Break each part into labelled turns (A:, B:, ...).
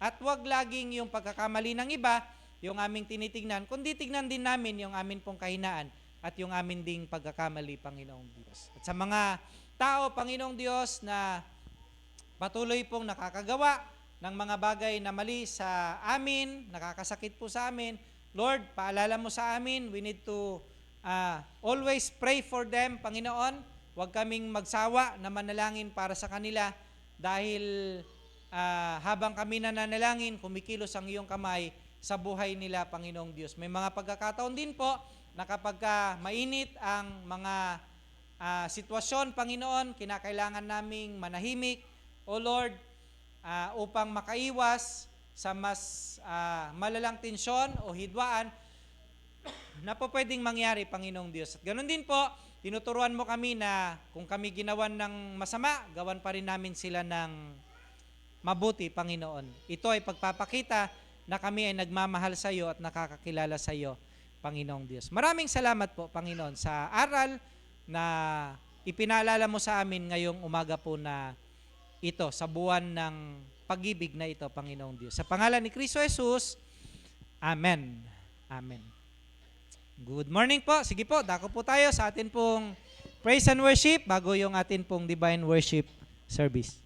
A: At huwag laging yung pagkakamali ng iba, yung aming tinitignan, kundi tignan din namin yung amin pong kahinaan at yung amin ding pagkakamali, Panginoong Diyos. At sa mga tao, Panginoong Diyos, na patuloy pong nakakagawa ng mga bagay na mali sa amin, nakakasakit po sa amin, Lord, paalala mo sa amin, we need to always pray for them, Panginoon. Huwag kaming magsawa na manalangin para sa kanila dahil habang kami nananalangin, kumikilos ang iyong kamay sa buhay nila, Panginoong Diyos. May mga pagkakataon din po na kapag mainit ang mga sitwasyon, Panginoon, kinakailangan naming manahimik, O Lord, upang makaiwas sa mas malalang tensyon o hidwaan na po pwedeng mangyari, Panginoong Diyos. At ganun din po, tinuturuan mo kami na kung kami ginawan ng masama, gawan pa rin namin sila ng mabuti, Panginoon. Ito ay pagpapakita na kami ay nagmamahal sa iyo at nakakakilala sa iyo, Panginoong Diyos. Maraming salamat po, Panginoon, sa aral na ipinaalala mo sa amin ngayong umaga po na ito, sa buwan ng pag-ibig na ito, Panginoong Diyos. Sa pangalan ni Kristo Jesus, Amen. Amen. Good morning po. Sige po, dako po tayo sa atin pong praise and worship bago yung atin pong divine worship service.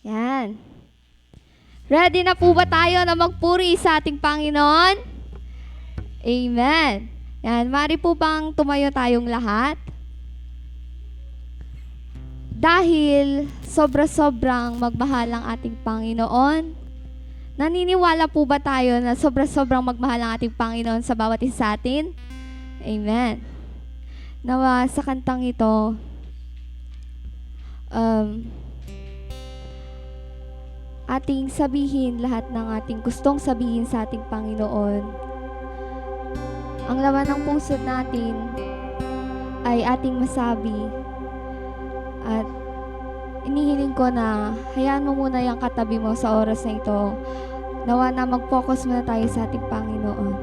B: Yan. Ready na po ba tayo na magpuri sa ating Panginoon? Amen. Yan, mari po bang tumayo tayong lahat? Dahil sobra-sobrang magmahal ang ating Panginoon, naniniwala po ba tayo na sobra-sobrang magmahal ang ating Panginoon sa bawat isa sa atin? Amen. Nawa sa kantang ito, ating sabihin lahat ng ating gustong sabihin sa ating Panginoon. Ang laman ng puso natin ay ating masabi. At inihiling ko na hayaan mo muna yung katabi mo sa oras na ito. Nawa na mag-focus muna tayo sa ating Panginoon.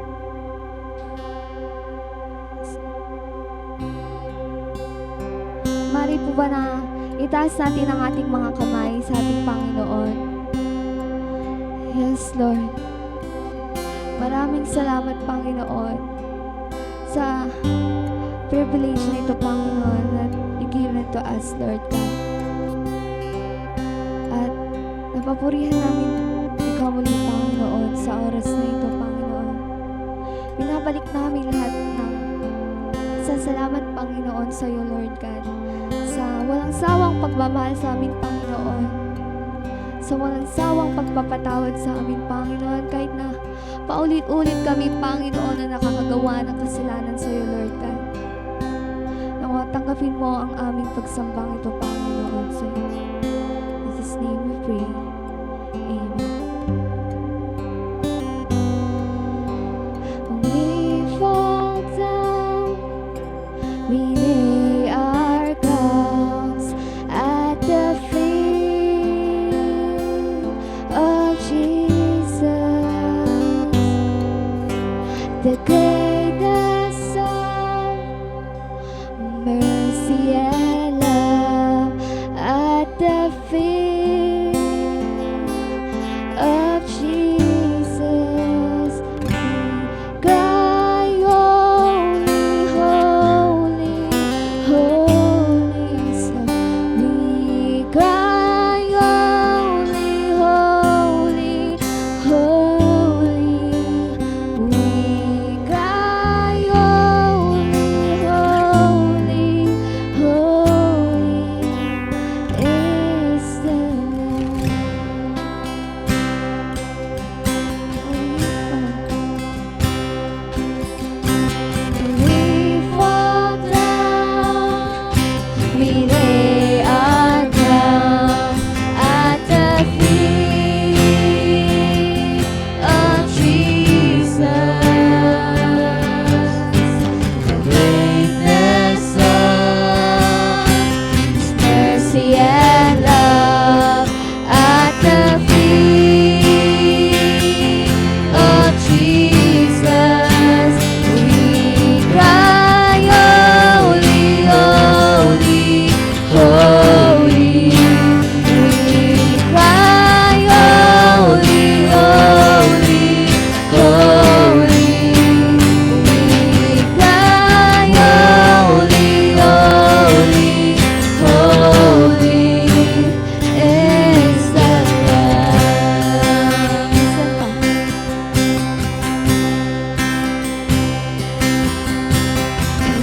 B: Mari po ba na itaas natin ang ating mga kamay sa ating Panginoon? Yes, Lord. Maraming salamat, Panginoon, sa privilege na ito, Panginoon, that you given to us, Lord God. At Papurihan namin Ikaw muli, Panginoon, sa oras na ito, Panginoon. Binabalik namin lahat ng salamat, Panginoon, sa iyo, Lord God. Sa walang sawang pagmamahal sa amin, Panginoon. Sa walang sawang pagpapatawad sa amin, Panginoon. Kahit na paulit-ulit kami, Panginoon, na nakakagawa ng kasalanan sa iyo, Lord God. Nawa, tanggapin mo ang aming pagsambang ito, Panginoon, sa iyo. In Jesus' name we pray. Amen. When we fall down, we lay our crowns at the feet of Jesus. The greatness of mercy and love at the feet of Jesus. We cry, holy, holy, holy. So we cry, holy, holy, holy. We cry, holy, holy, holy is the Lord. We fall down, we lay our crowns at the feet of Jesus. The greatness of His mercy and love at the feet of Jesus. We cry, holy, holy, holy. We cry, holy, holy, holy. We cry, holy, holy, holy is the Lamb.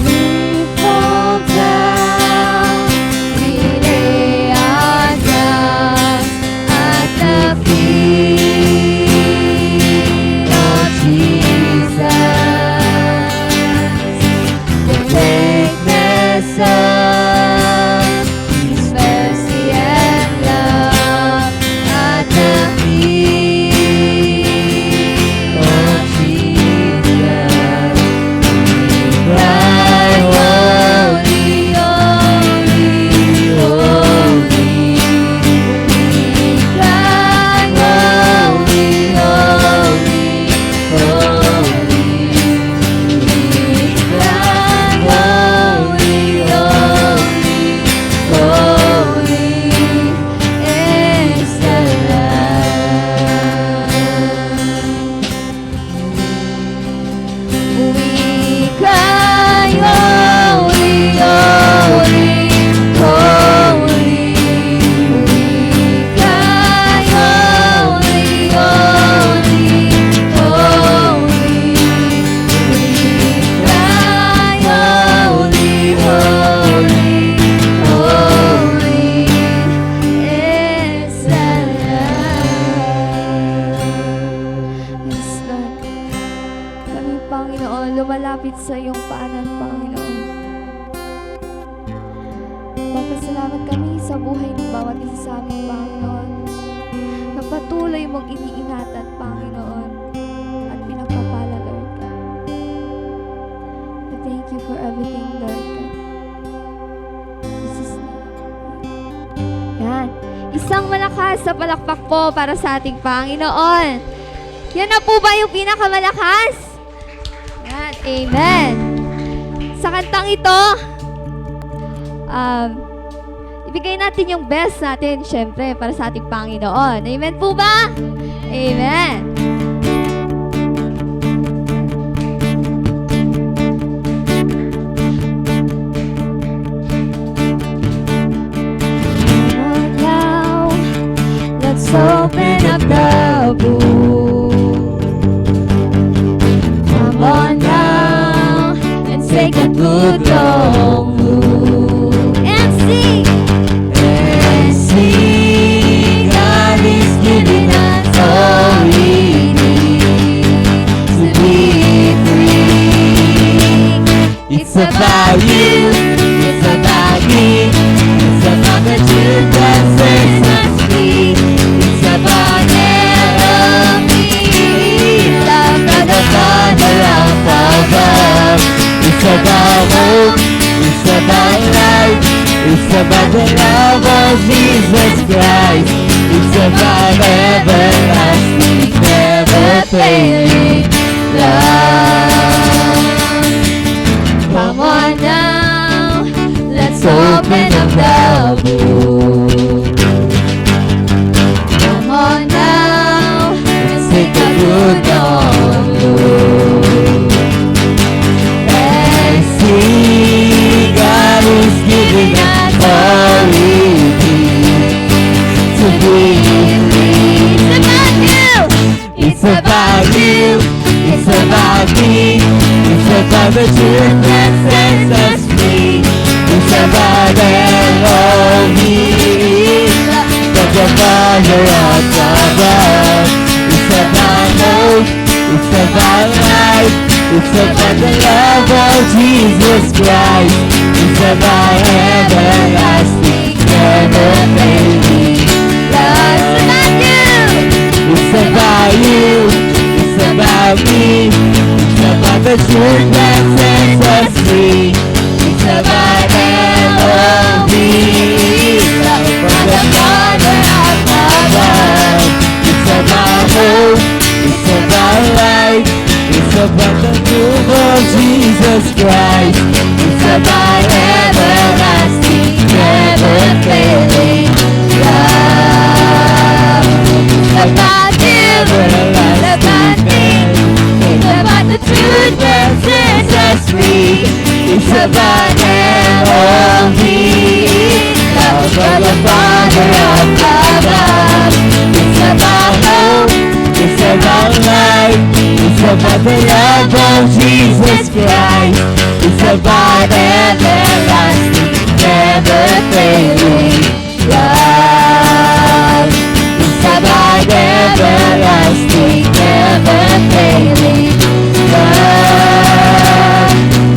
B: We fall down, we lay our crowns at the feet of Jesus. The greatness of His mercy and love at the feet of Jesus. Cry, holy, holy, holy. We cry, holy, holy, holy. We cry, holy, holy, holy is the Lamb. We cry, holy, holy, holy. We cry, holy, holy, holy. We cry, holy, holy, holy is the Lamb. Yes, Lord. Kami, Panginoon, lumalapit sa iyong paanan, Panginoon. Magpasalamat kami sa buhay ng bawat isa sa amin, Panginoon, na patuloy mong iniingatan, Panginoon, at pinagpapala, Lord God. I thank you for everything, Lord God. Jesus name. Yan. Isang malakas na palakpak po para sa ating Panginoon. Yan na po ba yung pinakamalakas? Yan. Amen. Sa kantang ito, ibigay natin yung best natin, syempre, para sa ating Panginoon. Amen po ba? Amen. Now, let's open up the book. Come on now, let's take a good long look and see. And see, God is giving us all we need to be free. It's about you, it's about me, it's about the truth that sets us free. It's about enemy, love of the Father up above. It's about hope, it's about life, it's about the love of Jesus Christ. It's about everlasting, never failing love. Come on now, let's open up the book. Come on now, let's take a good long look and see. God is giving us all we need to be free. It's about you, it's about me, it's about the truth that sets us free. It's about Elohim, that the Father up above. It's about hope, it's about life, it's about the love of Jesus Christ. It's about everlasting, never failing love. It's about you, it's about me, it's about the truth that sets us free. It's about Elohim, from the Father up above. It's about hope, it's about life, it's about the truth of Jesus Christ. It's about everlasting, never failing love. It's about you, it's about me, it's about the truth that sets us free. It's about Elohim, love for the Father up above. It's about hope, it's about life, it's about the love of Jesus Christ. It's about everlasting, never failing love. It's about everlasting, never failing love.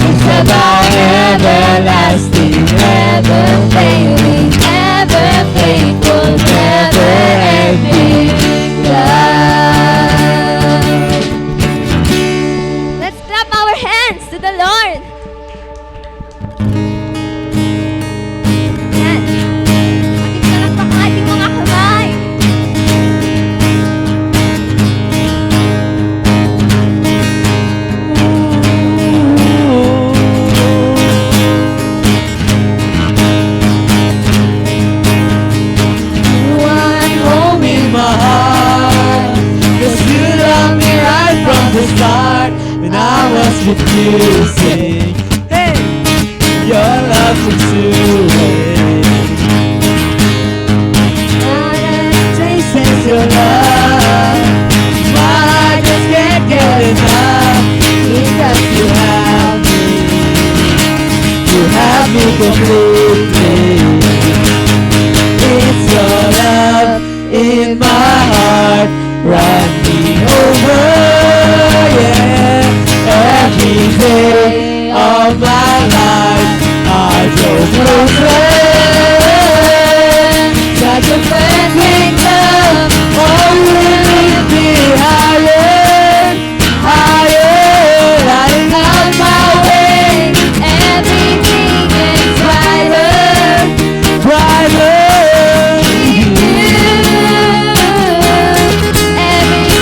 B: It's about everlasting, never failing, ever faithful, never ending love. Let's clap our hands to the Lord. Yan. Ating palakpak ang ating mga kamay. You are home in my heart, 'cause you loved me right from the start. When I was with you, sing, hey, your love pursued me. Now that tastes your love, my heart just can't get enough. Because you have me completely. It's your love in my heart, run me over, yeah. Every day of my life, I grow closer. Such a blessing, love, oh, will lift me higher, higher, lighting up my way. Everything is brighter, brighter. You, every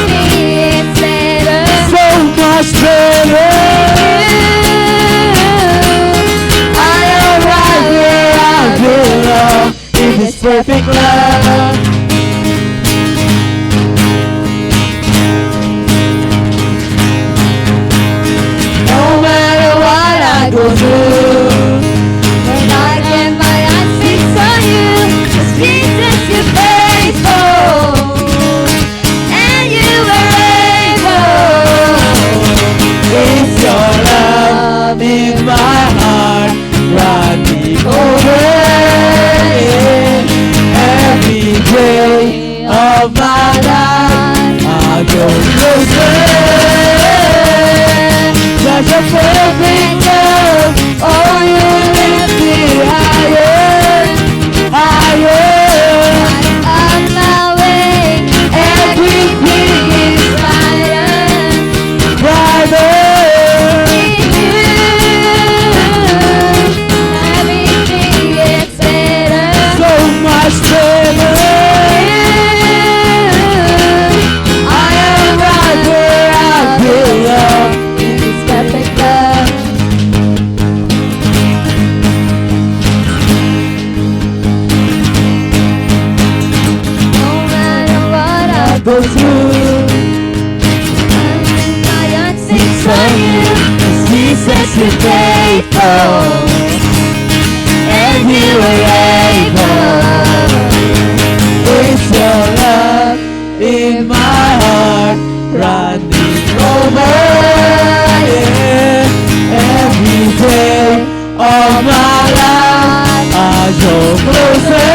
C: of my life, I go closer. Such a perfect love, oh, you lift me higher, higher.
B: On my way,
C: Everything is brighter.
B: everything is better.
C: So much better. I am right where I belong.
B: It's perfect love. No matter what I
C: Go through
B: my unseen
C: for you. Jesus is faithful, and you are able. It's your love in my heart, running over. Yeah. Every day of my life, I go closer.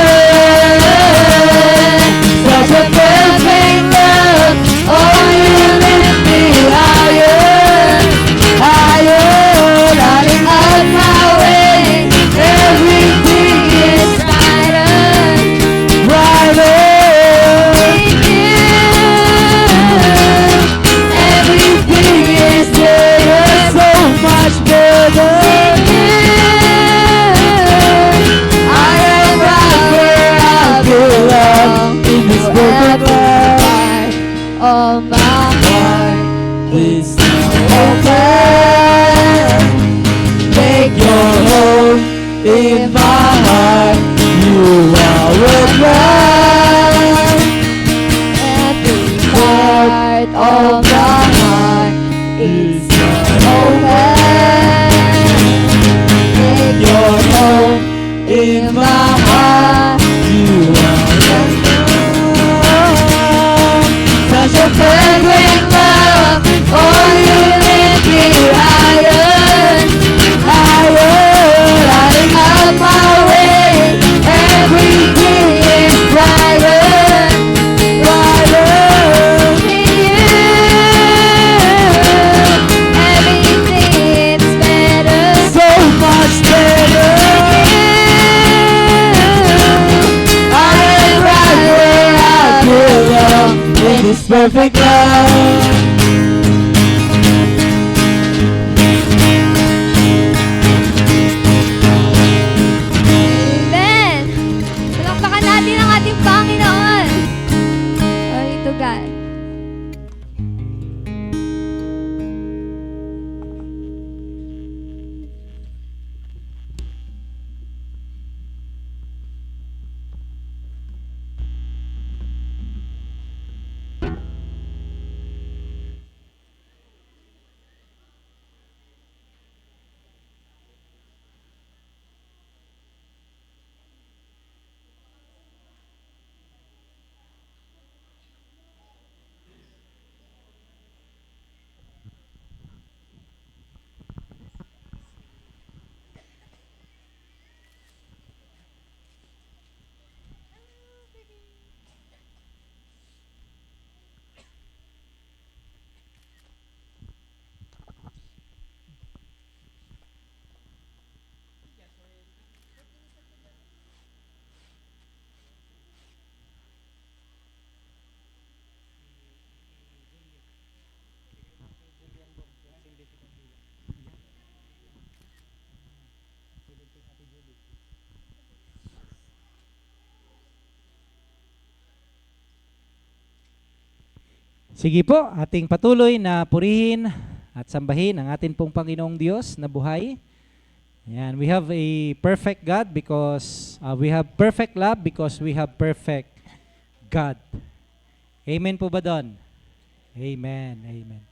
C: Such a perfect love, oh, you lift me higher, higher. Darling, on my way, everything is brighter. Everything is better, so much better. I am right where I belong in this perfect life.
B: Oh my heart,
C: This now open. Make your home in my heart. You are welcome.
B: every part of my heart is open. Make
C: Your home in my heart. You are welcome. Such a perfect love. Oh, you lift me higher, higher. Lighting up my way. Everything is brighter, brighter.
B: everything is better.
C: So much better. I am right where I belong in this perfect love.
B: Amen! Palakpakan natin ang ating Panginoon. Glory to God.
A: Sige po, ating patuloy na purihin at sambahin ang atin pong Panginoong Diyos na buhay. Ayan, we have a perfect God because we have perfect love because we have perfect God. Amen po ba doon? Amen, amen.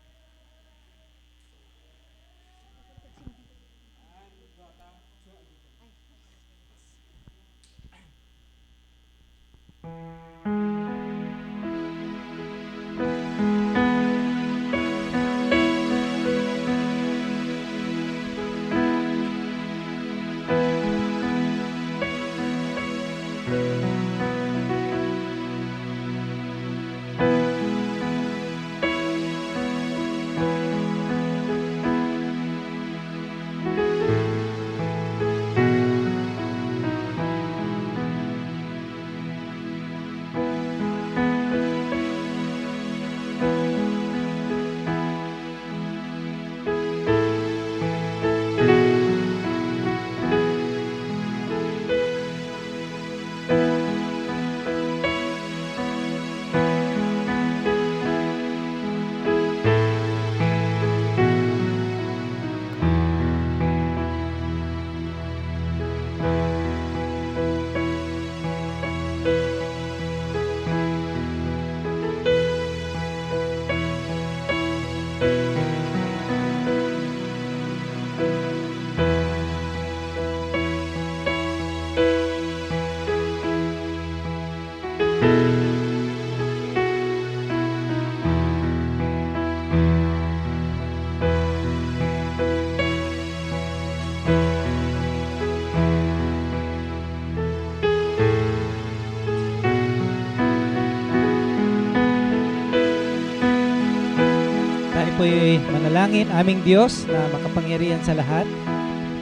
A: po'y manalangin. Aming Diyos na makapangyarihan sa lahat,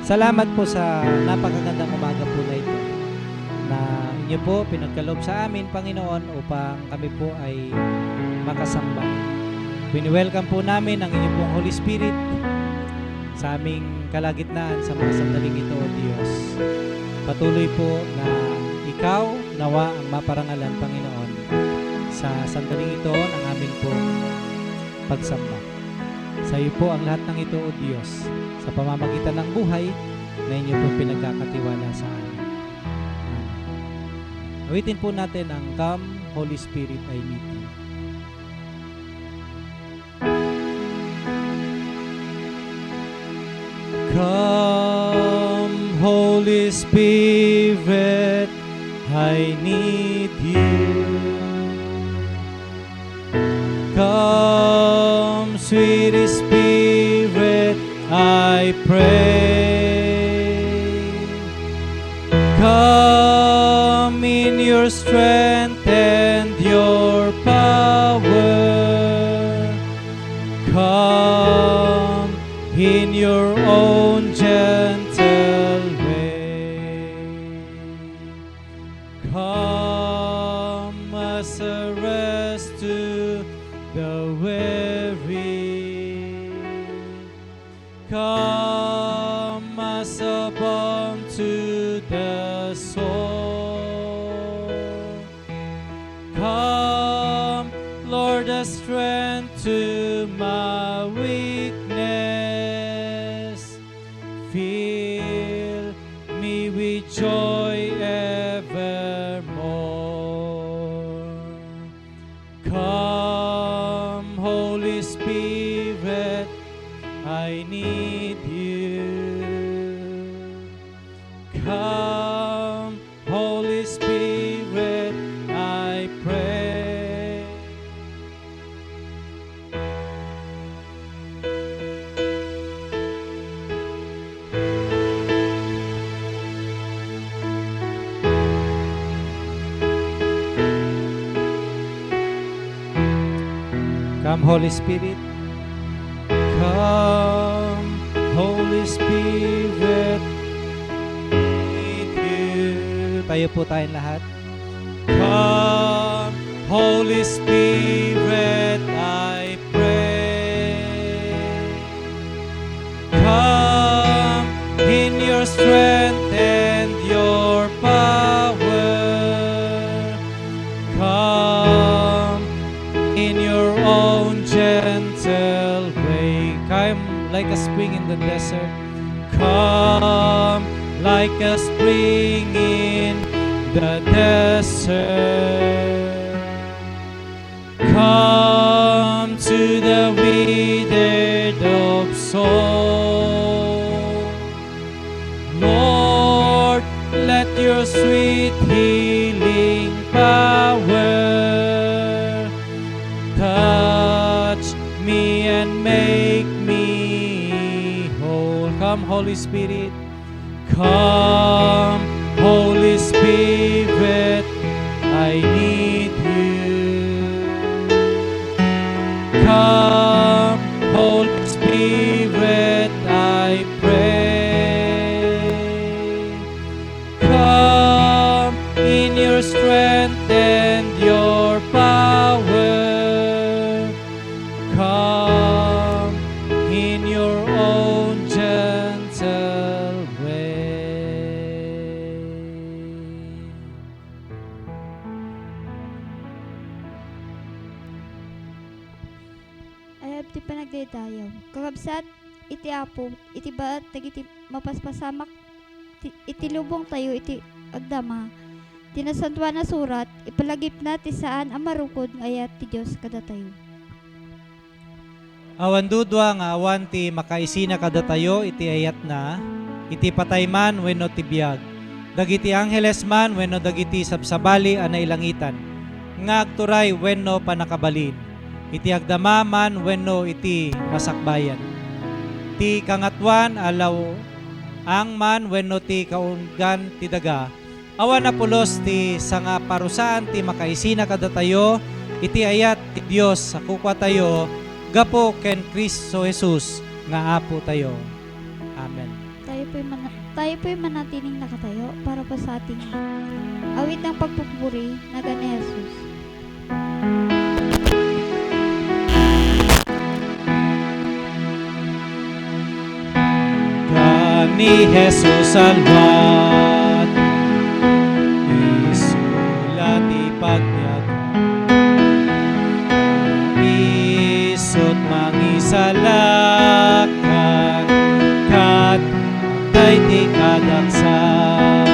A: salamat po sa napakagandang umaga po na ito na inyo po pinagkaloob sa amin, Panginoon, upang kami po ay makasamba. Welcome po namin ang inyong pong Holy Spirit sa aming kalagitnaan sa mga sandaling ito, O Diyos. Patuloy po na Ikaw nawa ang maparangalan, Panginoon, sa sandaling ito ng aming pong pagsamba. Sa iyo po ang lahat ng ito, O Diyos, sa pamamagitan ng buhay na inyo po pinagkakatiwala sa amin. Awitin po natin ang Come, Holy Spirit, I Need You. Come, Holy Spirit, I need you. Come, sweet Spirit, I pray. Come in your strength and your power. Come in your own gentle way. Come as a rest to the weary. Come as a balm to the soul. Come, Lord, a strength to my weakness. Fill me with joy evermore. Come, Holy Spirit, I need you. Come, Holy Spirit, I pray. Come, Holy Spirit. Come, Holy Spirit, need you. Tayo po tayong lahat. Come, Holy Spirit, I pray. Come in your strength and your power. Come in your own gentle way. Come like a spring in the desert. Come like a spring in the desert. Come to the withered of soul. Lord, let your sweet healing power touch me and make me whole. Come, Holy Spirit. Come, Holy Spirit, I need you. Come, Holy Spirit, I pray. Come in your strength and your power. Come in your own gentle way.
B: Ayab ti panagdaydayaw. Kakabsat, iti apo, iti baat, iti mapaspasamak, iti lubong tayo, iti agdama. Tinasantuan na surat, ipalagip na ti saan amarukod ngayat ti Diyos kada tayo.
A: Awan dudwa nga awan ti makaisina kada tayo iti ayat na, iti patay man wenno ti biag. Dagiti angheles man wenno dagiti sabsabali a nailangitan. Nga agturay wenno panakabalin. Iti agdama man wenno iti masakbayan. Ti kangatwan alaw ang man wenno ti kaunggan ti daga. Awan na pulos ti sanga parusaan ti makaisina kada tayo iti ayat ti Dios sa kukwa tayo gapo ken Kristo Jesus nga Apo tayo. Amen.
B: Tayo po'y manatiling nakatayo para po sa ating awit ng pagpupuri na gani Jesus.
A: Gani Jesus salvat, isulat ipagbiag, isot mangisalakan, kat tay ti kadaksan.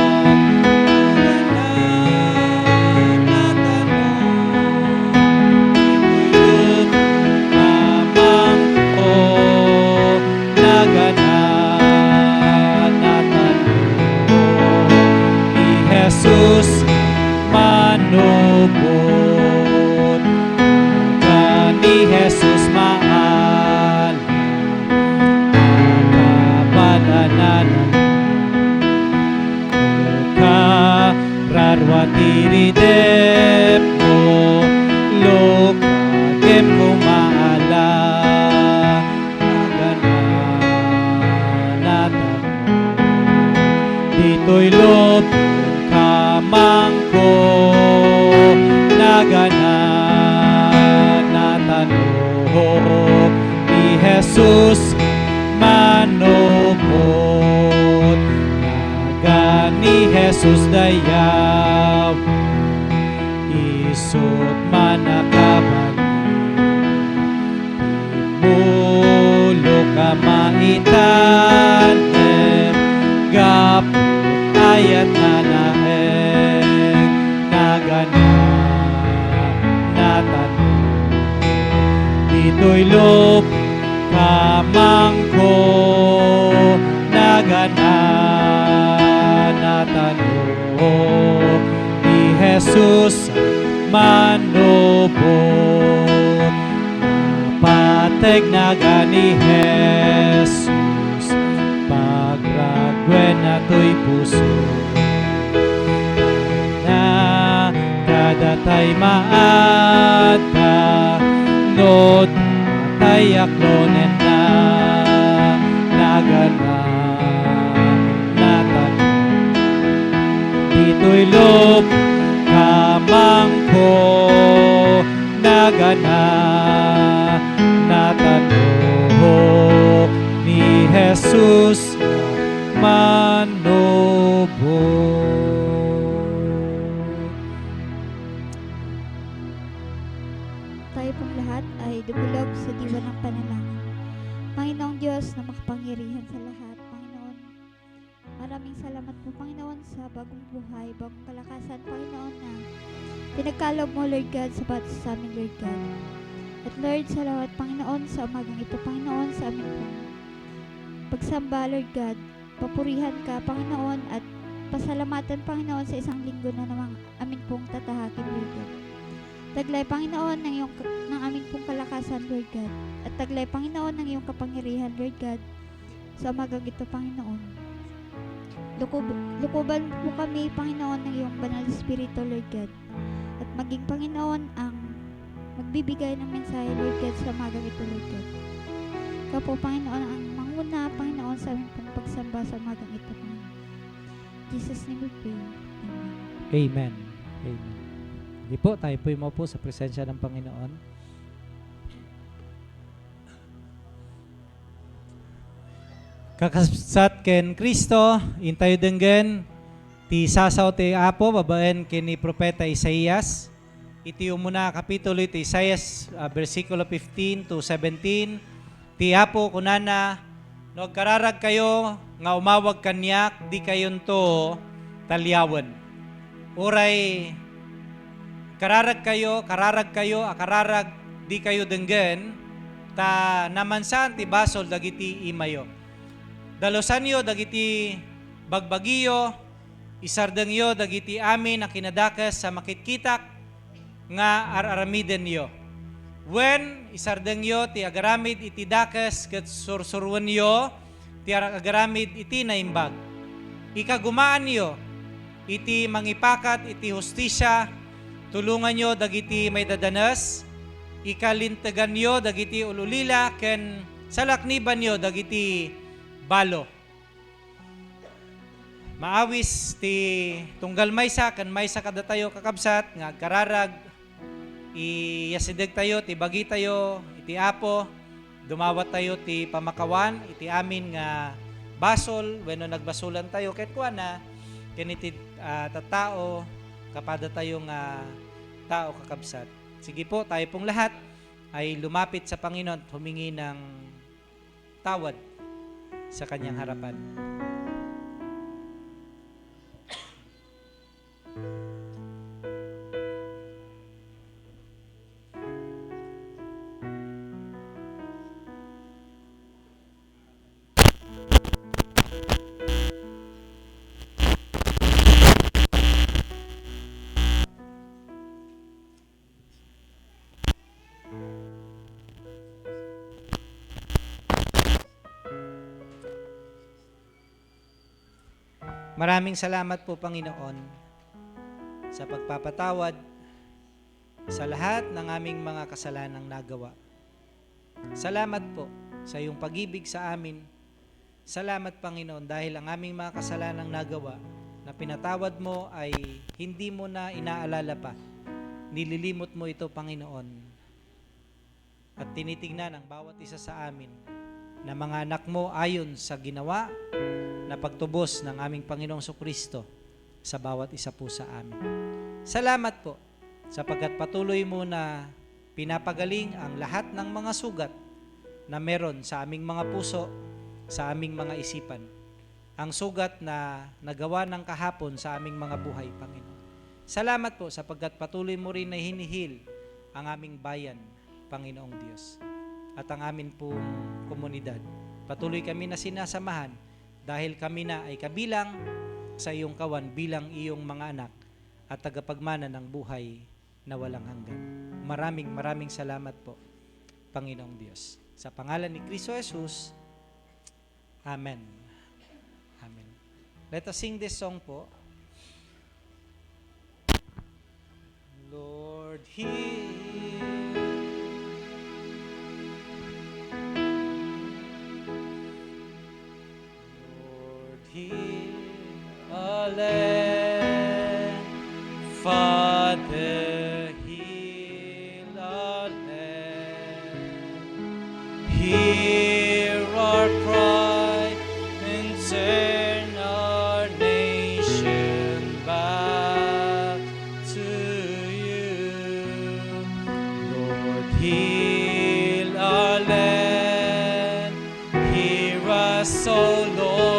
A: Jesus manubot, kani Jesus maal, kapadanan ka rarwati ridep mo, lokagem kumaala, nagananatan dito'y lob kamangko nagananatan ni Jesus manupot, nagani Jesus dayaw, isot manakaban, mulo kamaitan, gap ayat na naeng, nagananatan dito'y lob kamangko, nagananatan ni Jesus manubot, napateg nagani Jesus, pagragwen na to'y puso, na kadatay maata, nod matay aklonen na, nagananatan dito'y lob kamangko, nagananatan ni Jesus manubot.
B: Tayo pong lahat ay dumulog sa diwa ng panalangin. Panginoong Diyos na makapangyarihan sa lahat, Panginoon, maraming salamat po, Panginoon, sa bagong buhay, bagong kalakasan, Panginoon, na pinagkalob mo, Lord God, sa bawat sa amin, Lord God. At Lord, salamat, Panginoon, sa umagang ito, Panginoon, sa amin po pagsamba, Lord God, papurihan ka, Panginoon, at pasalamatan, Panginoon, sa isang linggo na namang amin pong tatahakin, Lord God. Taglay, Panginoon, ng amin pong kalakasan, Lord God, at taglay, Panginoon, ng iyong kapangyarihan, Lord God, sa umagang ito, Panginoon. Lukuban po kami, Panginoon, ng iyong banal na Espiritu, Lord God, at maging, Panginoon, ang magbibigay ng mensahe, Lord God, sa umagang ito, Lord God. Ikaw po, Panginoon, ang manguna, Panginoon, sa aming pong pagsamba sa umagang ito, Panginoon. Jesus' name we pray. Amen.
A: Amen. Amen. Hindi po, tayo po'y maupo sa presensya ng Panginoon. Kakasat ken Kristo, intayo denggen, ti sasaw ti Apo, babaen ken ni Propeta Isaías. Iti umuna kapitulo iti Isaías, versikulo 15 to 17. Ti Apo kunana, no kararag kayo, nga umawag kanyak, di kayon to talyawan. Uray, kararag kayo, akararag, di kayo denggen, ta namansan ti basol dagiti imayo. Dalosanyo dagiti bagbagiyo, isardengyo dagiti amin na kinadakas sa makitkitak nga araramiden yo. When isardengyo ti agaramid iti dakas ket sursurwen yo, ti agaramid iti naimbag. Ikagumaan yo, iti mangipakat iti hustisya, tulungan nyo dagiti may dadanas, ikalintagan nyo dagiti ululila ken salakniban nyo dagiti balo. Maawis ti tunggal maysa ken maysa kada tayo kakabsat nga kararag iyasideg tayo ti bagi tayo iti Apo, dumawat tayo ti pamakawan iti amin nga basol wenno nagbasulan tayo ket kuana ken iti tattao kapada tayo nga tao kakabsat. Sige po, tayo pong lahat ay lumapit sa Panginoon at humingi ng tawad sa kanyang harapan. Maraming salamat po, Panginoon, sa pagpapatawad sa lahat ng aming mga kasalanang nagawa. Salamat po sa iyong pag-ibig sa amin. Salamat, Panginoon, dahil ang aming mga kasalanang nagawa na pinatawad mo ay hindi mo na inaalala pa. Nililimot mo ito, Panginoon. At tinitingnan ang bawat isa sa amin na mga anak mo ayon sa ginawa na pagtubos ng aming Panginoong Kristo sa bawat isa po sa amin. Salamat po sapagkat patuloy mo na pinapagaling ang lahat ng mga sugat na meron sa aming mga puso, sa aming mga isipan. Ang sugat na nagawa ng kahapon sa aming mga buhay, Panginoon. Salamat po sapagkat patuloy mo rin na hinihil ang aming bayan, Panginoong Diyos, at ang amin pong komunidad. Patuloy kami na sinasamahan dahil kami na ay kabilang sa iyong kawan bilang iyong mga anak at tagapagmana ng buhay na walang hanggan. Maraming salamat po, Panginoong Diyos. Sa pangalan ni Kristo Jesus, Amen. Amen. Let us sing this song po. Lord, heal. Heal our land, Father, heal our land. Hear our cry and turn our nation back to you. Lord, heal our land. Hear us, O Lord.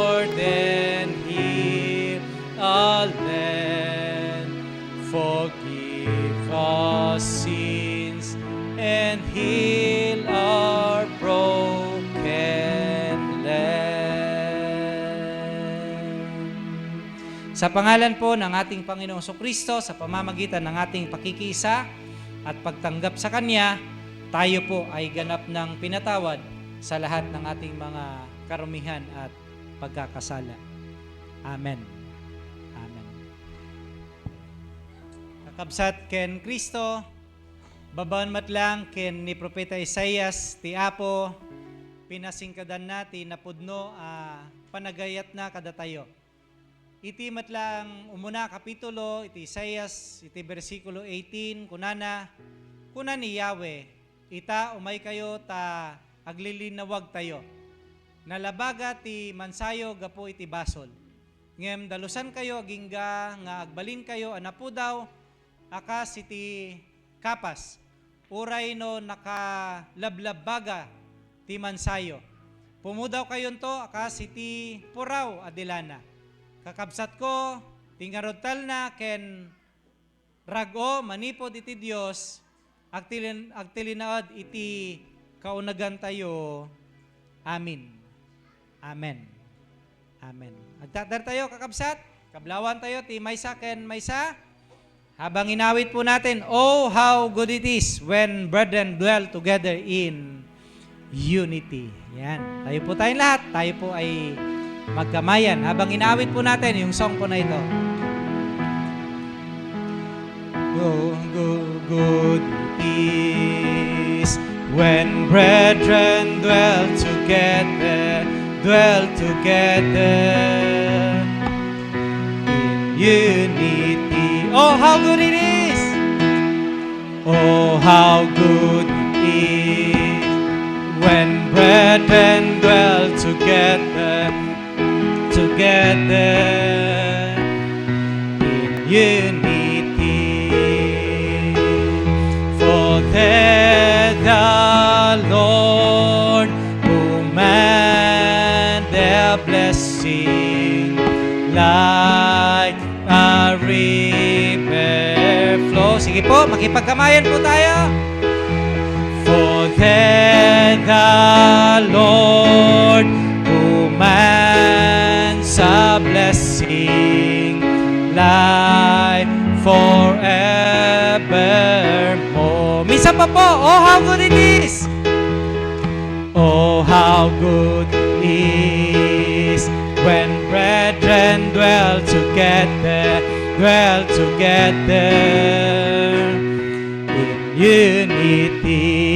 A: Forgive our sins and heal our broken land. Sa pangalan po ng ating Panginoong Kristo, sa pamamagitan ng ating pakikiisa at pagtanggap sa Kanya, tayo po ay ganap ng pinatawad sa lahat ng ating mga karumihan at pagkakasala. Amen. Kakabsat ken Kristo, babaan matlang ken ni Propeta Isaias, ti Apo, pinasingkadan nati na pudno panagayat na kada tayo. Iti matlang umuna kapitulo, iti Isaias, iti versikulo 18, kunana ni Yahweh, ita umay kayo ta aglilinawag tayo. Nalabaga ti mansayo gapo iti basol. Ngem dalusan kayo agingga nga agbalin kayo anapudaw akas iti kapas, uray no nakalablabaga ti mansayo. Pumudaw kayon to akas iti puraw adilana. Kakabsat ko, tingarodtal na ken rago manipod iti Dios, agtilinaod iti kaunagan tayo. Amin. Amen. Amen. Agtadar tayo kakabsat, kablawan tayo ti maysa ken maysa. Habang inawit po natin, oh, how good it is when brethren dwell together in unity. Yan. Tayo po tayong lahat. Tayo po ay magkamayan. Habang inawit po natin yung song po na ito. Good it is is when brethren dwell together in unity. Oh, how good it is! Oh, how good it is when brethren dwell together in unity. For there the Lord commanded blessing like a river flow. Sige po, makipagkamayan po tayo. For there the Lord commands a blessing like forevermore. Misa pa po, oh how good it is! Oh how good it is when brethren dwell together in unity.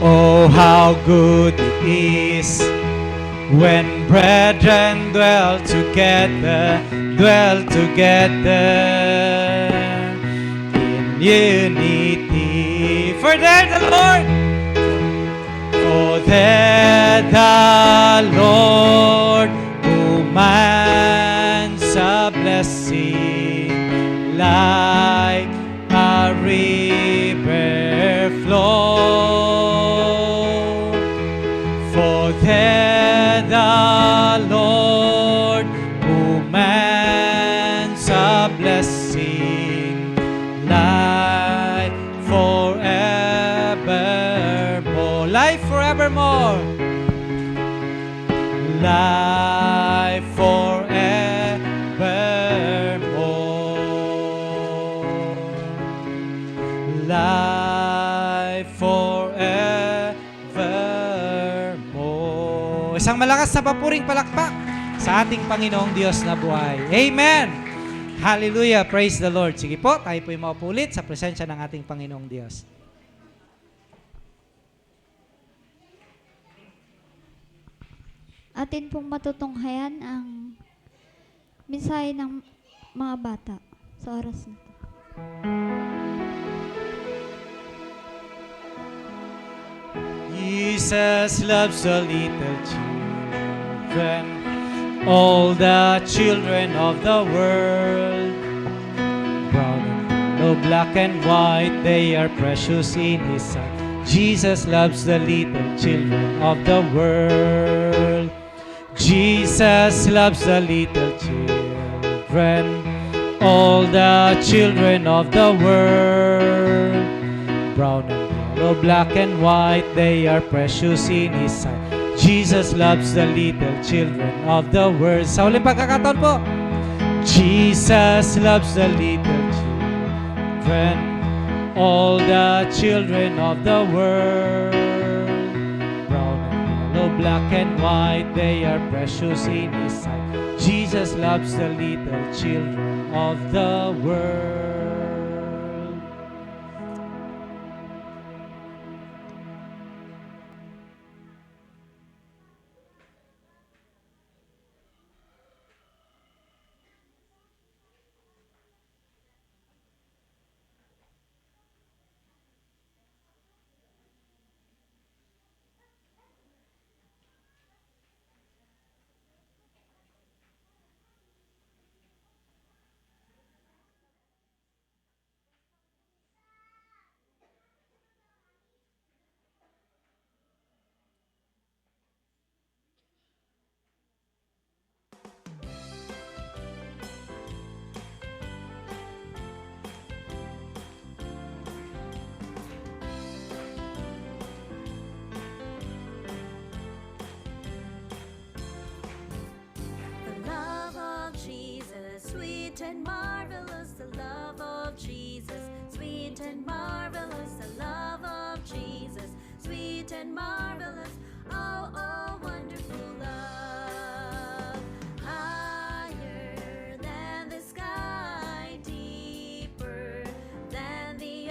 A: Oh, how good it is when brethren dwell together in unity. For there the Lord commands a blessing like a river flow. For there the Lord commands a blessing like forevermore. Life forevermore. Life forevermore. Life forevermore. Isang malakas na papuring palakpak sa ating Panginoong Diyos na buhay. Amen! Hallelujah! Praise the Lord. Sige po, tayo po yung maupulit sa presensya ng ating Panginoong Diyos.
B: Atin pong matutunghayan ang mensahe ng mga bata sa oras nito.
A: Jesus loves the little children, all the children of the world. Brown and yellow, black and white, they are precious in His sight. Jesus loves the little children of the world. Jesus loves the little children, all the children of the world. Brown and yellow, black and white, they are precious in His sight. Jesus loves the little children of the world. Sa uling pagkakataon po. Jesus loves the little children, all the children of the world. Black and white, they are precious in His sight. Jesus loves the little children of the world.
D: Sweet and marvelous, the love of Jesus. Sweet and marvelous, the love of Jesus. Sweet and marvelous, oh, oh, wonderful love. Higher than the sky, deeper than the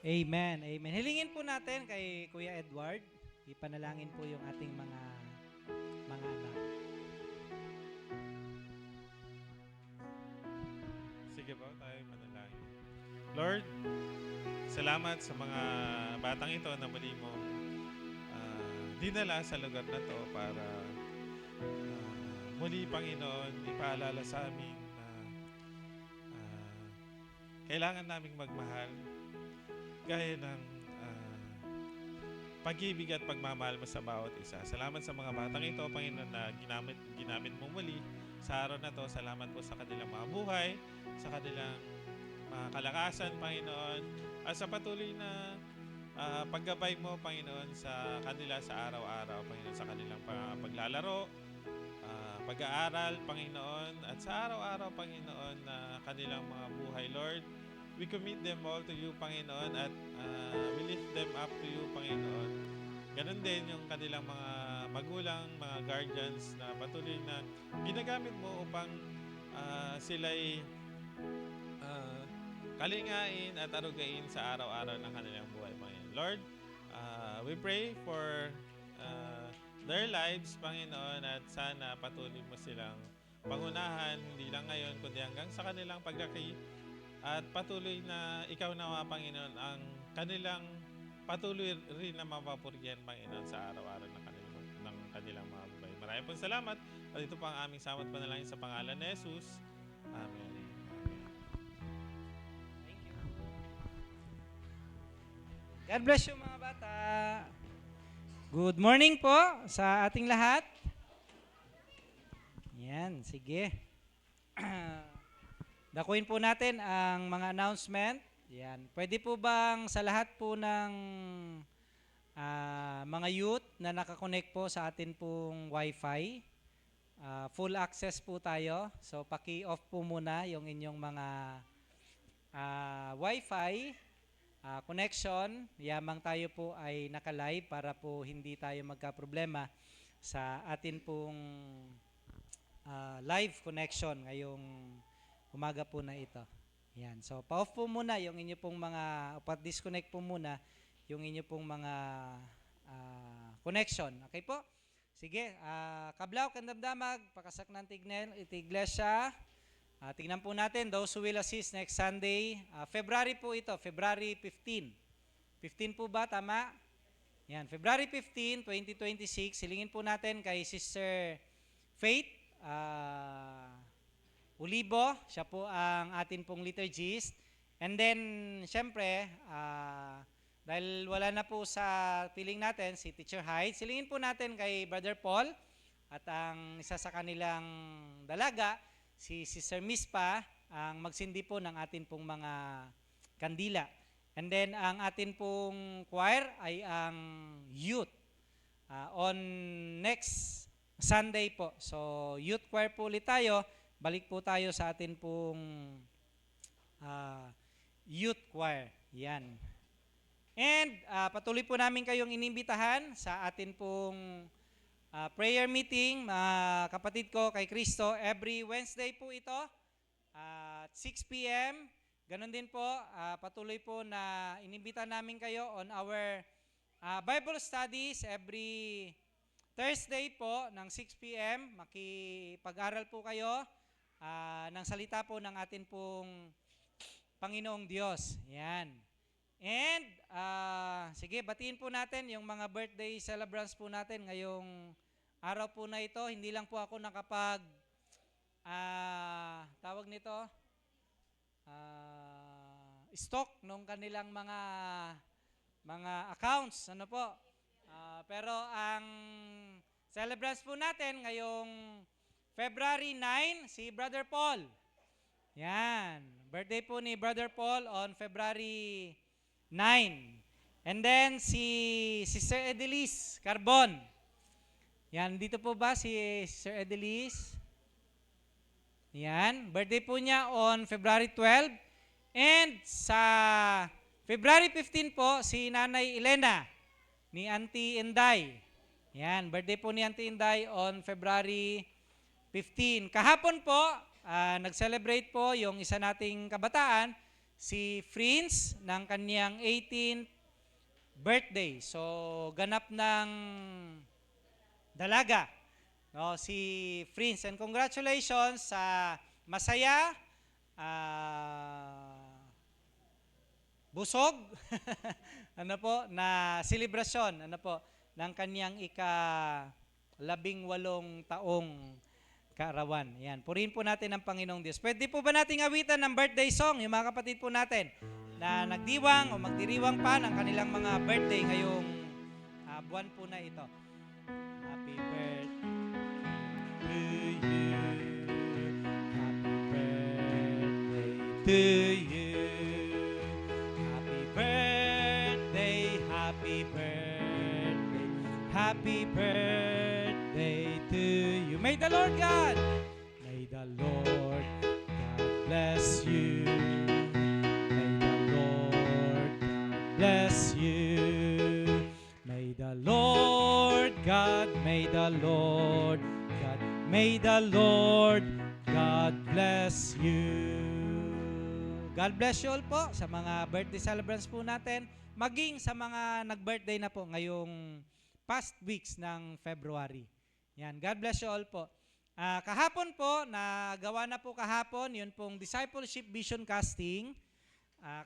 A: Amen, amen. Hilingin po natin kay Kuya Edward. Ipanalangin po yung ating mga anak.
E: Sige po, tayo manalangin. Lord, salamat sa mga batang ito na muli mong dinala sa lugar na to para muli, Panginoon, ipaalala sa amin na kailangan naming magmahal gaya ng pag-ibig at pagmamahal mo sa bawat isa. Salamat sa mga batang ito, Panginoon, na ginamit mo muli sa araw na to. Salamat po sa kanilang mga buhay, sa kanilang mga kalakasan, Panginoon, at sa patuloy na paggabay mo, Panginoon, sa kanila sa araw-araw, Panginoon, sa kanilang paglalaro, pag-aaral, Panginoon, at sa araw-araw, Panginoon, na kanilang mga buhay, Lord. We commit them all to you, Panginoon, at we lift them up to you, Panginoon. Ganon din yung kanilang mga magulang, mga guardians na patuloy na ginagamit mo upang sila'y kalingain at arugain sa araw-araw ng kanilang buhay, Panginoon. Lord, we pray for their lives, Panginoon, at sana patuloy mo silang pangunahan, hindi lang ngayon, kundi hanggang sa kanilang paglaki. At patuloy na ikaw na, Panginoon, ang kanilang patuloy rin na mapapurigyan, Panginoon, sa araw-araw ng kanilang mga buhay. Maraming pong salamat. At ito po ang aming samot panalangin sa pangalan ni Jesus. Amen.
A: Thank you. God bless you, mga bata. Good morning po sa ating lahat. Yan, sige. Dakuin po natin ang mga announcement. Yan. Pwede po bang sa lahat po ng mga youth na nakakonect po sa atin pong Wi-Fi, full access po tayo. So paki-off po muna yung inyong mga Wi-Fi connection. Yamang tayo po ay naka-live para po hindi tayo magka-problema sa atin pong live connection ngayong umaga po na ito. Yan. So, pa-off po muna yung inyo pong mga, pa-disconnect po muna yung inyo pong mga connection. Okay po? Sige, kablaw, kandamdamag, pakasak ng iglesia. Tingnan po natin, those who will assist next Sunday. February po ito, February 15. 15 po ba? Tama? Yan, February 15, 2026. Silingin po natin kay Sister Faith Ulibo, siya po ang atin pong liturgist. And then, syempre, dahil wala na po sa piling natin, si Teacher Hyde, silingin po natin kay Brother Paul at ang isa sa kanilang dalaga, si Sister Mispa, ang magsindi po ng atin pong mga kandila. And then, ang atin pong choir ay ang youth on next Sunday po. So, youth choir po ulit tayo. Balik po tayo sa atin pong youth choir. Yan. And patuloy po namin kayong inimbitahan sa atin pong prayer meeting, kapatid ko kay Kristo. Every Wednesday po ito at 6 p.m. Ganon din po, patuloy po na inimbita namin kayo on our Bible studies every Thursday po ng 6 p.m. Makipag-aral po kayo ng salita po ng atin pong Panginoong Diyos. Yan. And sige, batiin po natin yung mga birthday celebrants po natin ngayong araw po na ito. Hindi lang po ako nakapag tawag nito stock nung kanilang mga accounts, ano po. Pero ang celebrants po natin ngayong February 9, si Brother Paul. Yan. Birthday po ni Brother Paul on February 9. And then si Sister Edelise Carbon. Yan, dito po ba si Sister Edelise? Yan, birthday po niya on February 12. And sa February 15 po, si Nanay Elena ni Auntie Inday. Yan, birthday po ni Auntie Inday on February 15. Kahapon po, nag-celebrate po yung isa nating kabataan, si Prince ng kanyang 18th birthday. So, ganap ng dalaga, no, si Prince. And congratulations sa masaya, busog, ano po, na selebrasyon, ano po, ng kanyang ika-18 taong kaarawan. Yan. Purihin po natin ang Panginoong Diyos. Pwede po ba nating awitan ng birthday song, yung mga kapatid po natin na nagdiwang o magdiriwang pa ng kanilang mga birthday ngayong buwan po na ito. Happy birthday to you. Happy birthday to you. Happy birthday, happy birthday, happy birthday to you. May the Lord God bless you. May the Lord God bless you. May the Lord God, may the Lord God, may the Lord God bless you. God bless you all po sa mga birthday celebrants po natin, maging sa mga nag-birthday na po ngayong past weeks ng February. Yan, God bless you all po. Kahapon po, nagawa na po kahapon, yun pong Discipleship Vision Casting.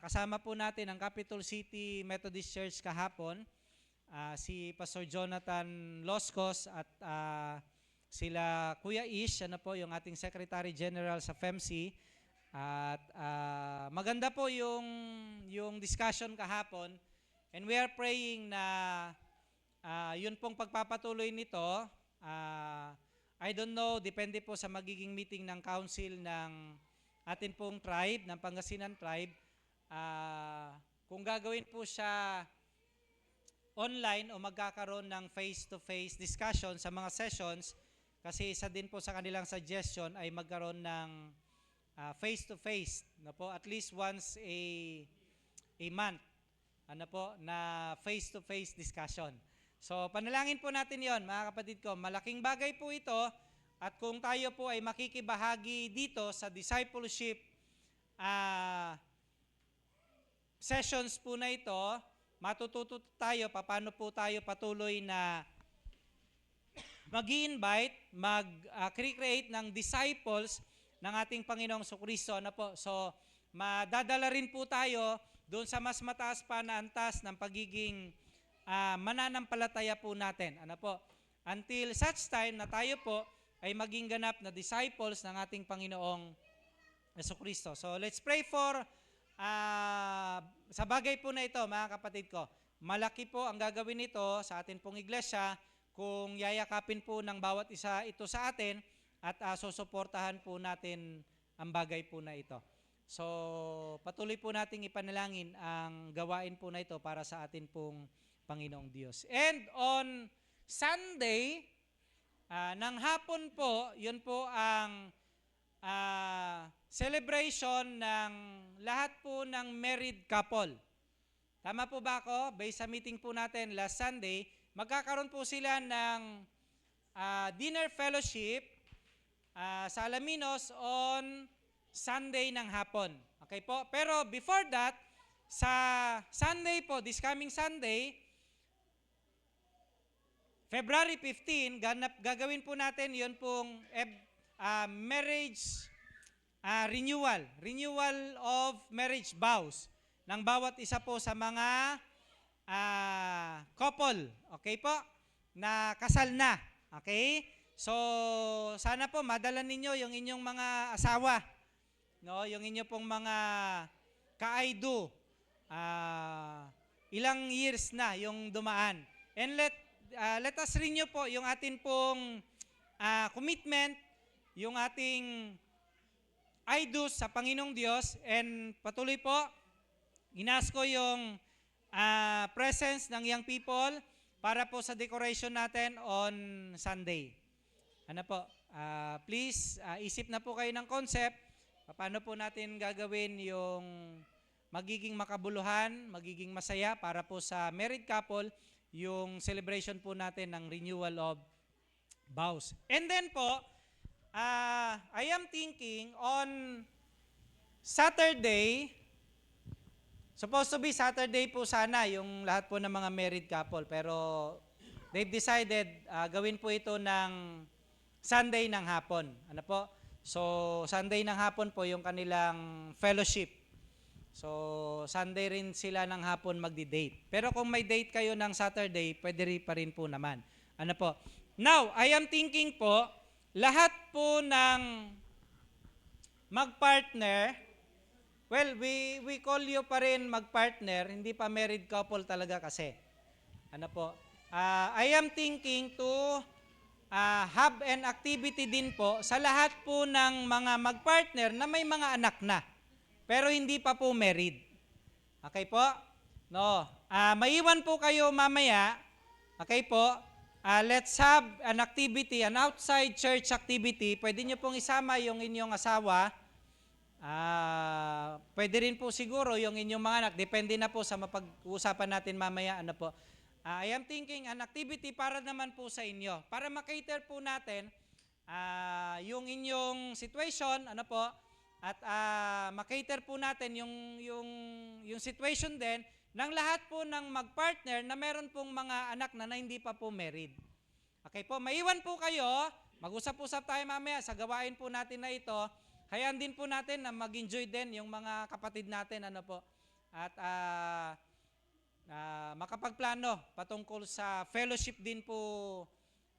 A: Kasama po natin ang Capital City Methodist Church kahapon. Si Pastor Jonathan Loscos at sila Kuya Ish, ano po, yung ating Secretary General sa FEMC. At maganda po yung discussion kahapon. And we are praying na yun pong pagpapatuloy nito, I don't know, depende po sa magiging meeting ng council ng atin pong tribe, ng Pangasinan tribe, kung gagawin po siya online o magkakaroon ng face-to-face discussion sa mga sessions, kasi isa din po sa kanilang suggestion ay magkaroon ng face-to-face, no po, at least once a month, ano po, na face-to-face discussion. So, panalangin po natin yon, mga kapatid ko. Malaking bagay po ito, at kung tayo po ay makikibahagi dito sa discipleship sessions po na ito, matututo tayo paano po tayo patuloy na mag-i-invite, mag-create ng disciples ng ating Panginoong Jesucristo. Ano po? So, madadala rin po tayo doon sa mas mataas pa na antas ng pagiging mananampalataya po natin. Ano po? Until such time na tayo po ay maging ganap na disciples ng ating Panginoong Jesucristo. So, let's pray for sa bagay po na ito, mga kapatid ko. Malaki po ang gagawin nito sa atin pong iglesia kung yayakapin po ng bawat isa ito sa atin at susuportahan po natin ang bagay po na ito. So, patuloy po nating ipanalangin ang gawain po na ito para sa atin pong Panginoong Diyos. And on Sunday, ng hapon po, yun po ang celebration ng lahat po ng married couple. Tama po ba ako? Based sa meeting po natin last Sunday, magkakaroon po sila ng dinner fellowship sa Alaminos on Sunday ng hapon. Okay po? Pero before that, sa Sunday po, this coming Sunday, February 15, gagawin po natin yun pong marriage renewal of marriage vows ng bawat isa po sa mga couple, okay po, na kasal na. Okay? So, sana po madala ninyo yung inyong mga asawa, no, yung inyo pong mga ka-I-do. Ilang years na yung dumaan. And let us renew po yung atin pong commitment, yung ating I-do sa Panginoong Diyos, and patuloy po, inask ko yung presence ng young people para po sa decoration natin on Sunday. Ano po, please, isip na po kayo ng concept, paano po natin gagawin yung magiging makabuluhan, magiging masaya para po sa married couple, yung celebration po natin ng renewal of vows. And then po, I am thinking on Saturday, Supposed to be Saturday po sana yung lahat po ng mga married couple. Pero they've decided gawin po ito ng Sunday ng hapon. Ano po? So, Sunday ng hapon po yung kanilang fellowship. So, Sunday rin sila ng hapon magdi-date. Pero kung may date kayo ng Saturday, pwede rin pa rin po naman. Ano po? Now, I am thinking po, lahat po ng magpartner, well, we call you pa rin magpartner, hindi pa married couple talaga kasi. Ano po? I am thinking to have an activity din po sa lahat po ng mga magpartner na may mga anak na, pero hindi pa po married. Okay po? No. Maiwan po kayo mamaya. Okay po? Let's have an activity, an outside church activity. Pwede nyo pong isama yung inyong asawa. Pwede rin po siguro yung inyong mga anak. Depende na po sa mapag-uusapan natin mamaya. Ano po? I am thinking an activity para naman po sa inyo. Para makater po natin yung inyong situation. Ano po? At makater po natin yung situation din ng lahat po ng magpartner na meron pong mga anak na hindi pa po married. Okay po? Maiwan po kayo. Mag-usap-usap tayo mamaya sa gawain po natin na ito. Hayaan din po natin na mag-enjoy din yung mga kapatid natin, ano po, at makapagplano patungkol sa fellowship din po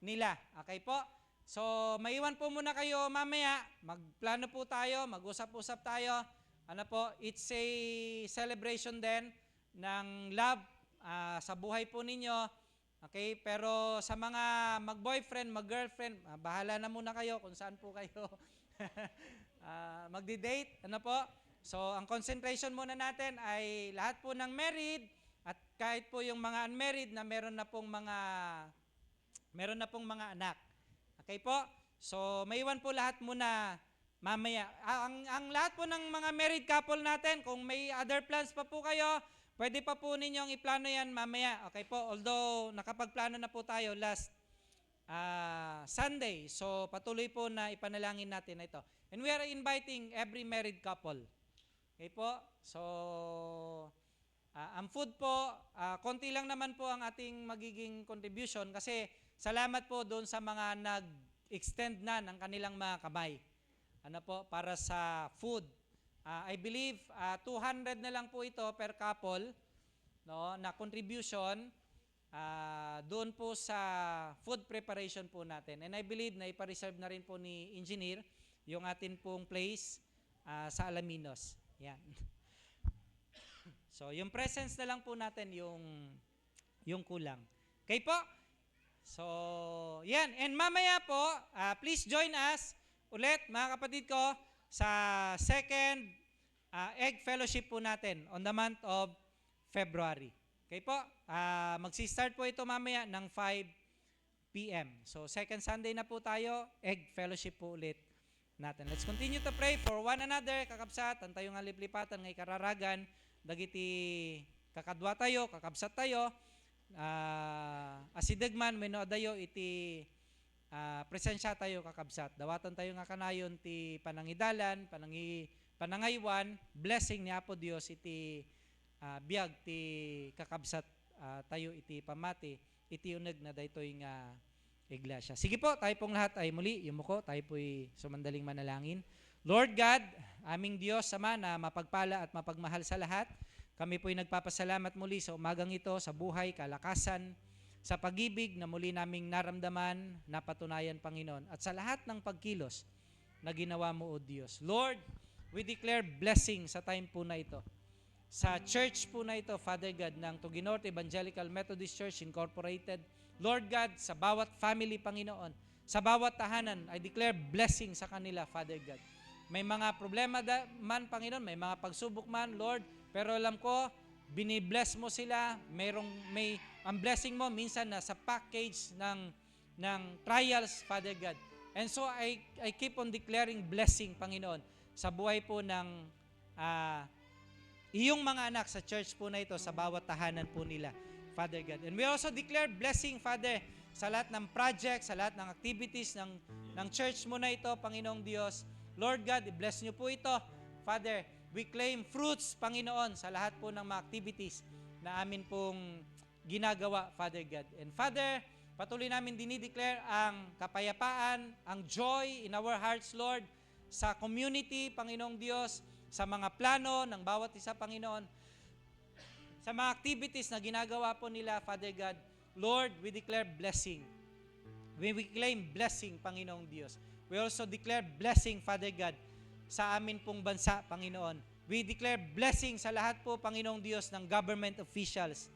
A: nila. Okay po? So, maiwan po muna kayo mamaya, magplano po tayo, mag-usap-usap tayo. Ano po, it's a celebration din ng love sa buhay po ninyo. Okay? Pero sa mga mag-boyfriend, mag-girlfriend, bahala na muna kayo kung saan po kayo magdi-date, ano po? So, ang concentration muna natin ay lahat po ng married at kahit po yung mga unmarried na meron na pong mga anak. Okay po? So, maiwan po lahat muna mamaya. Ang lahat po ng mga married couple natin, kung may other plans pa po kayo, pwede pa po ninyong iplano yan mamaya. Okay po? Although, nakapagplano na po tayo last Sunday. So, patuloy po na ipanalangin natin na ito. And we are inviting every married couple. Okay po? So, ang food po, konti lang naman po ang ating magiging contribution kasi salamat po doon sa mga nag-extend na ng kanilang mga kamay. Ano po? Para sa food. I believe 200 na lang po ito per couple, no, na contribution doon po sa food preparation po natin. And I believe na ipa-reserve na rin po ni engineer yung atin pong place sa Alaminos. Yan. So, yung presence na lang po natin yung kulang. Okay po? So, yan. And mamaya po, please join us ulit, mga kapatid ko, sa second egg fellowship po natin on the month of February. Okay po? Magsi-start po ito mamaya ng 5 p.m. So, second Sunday na po tayo, egg fellowship po ulit natin. Let's continue to pray for one another, kakabsat, ang tayo nga liplipatan, ngay kararagan, dagiti kakadwa tayo, kakabsat tayo, asidagman, meno adayo, iti presensya tayo kakabsat. Dawatan tayo nga kanayon, ti panangidalan, panangaywan, blessing ni Apo Dios, iti biyag, ti kakabsat tayo, iti pamati, iti uneg na daytoy nga iglesia. Sige po, tayo pong lahat ay muli, yumuko, tayo po'y sumandaling manalangin. Lord God, aming Diyos, Ama, na mapagpala at mapagmahal sa lahat, kami po'y nagpapasalamat muli sa umagang ito, sa buhay, kalakasan, sa pag-ibig na muli naming naramdaman, napatunayan, Panginoon, at sa lahat ng pagkilos na ginawa mo, O Diyos. Lord, we declare blessing sa time po na ito. Sa church po na ito, Father God, ng Tuginorte Evangelical Methodist Church Incorporated, Lord God, sa bawat family, Panginoon, sa bawat tahanan, I declare blessing sa kanila, Father God. May mga problema man, Panginoon, may mga pagsubok man, Lord, pero alam ko, binibless mo sila, ang blessing mo minsan na sa package ng trials, Father God. And so, I keep on declaring blessing, Panginoon, sa buhay po ng iyong mga anak sa church po na ito, sa bawat tahanan po nila, Father God. And we also declare blessing, Father, sa lahat ng project, sa lahat ng activities ng church mo na ito, Panginoong Diyos. Lord God, i-bless niyo po ito, Father. We claim fruits, Panginoon, sa lahat po ng mga activities na amin pong ginagawa, Father God. And Father, patuloy namin dinideclare ang kapayapaan, ang joy in our hearts, Lord, sa community, Panginoong Diyos, sa mga plano ng bawat isa, Panginoon, sa mga activities na ginagawa po nila, Father God. Lord, we declare blessing. We claim blessing, Panginoong Diyos. We also declare blessing, Father God, sa amin pong bansa, Panginoon. We declare blessing sa lahat po, Panginoong Diyos, ng government officials.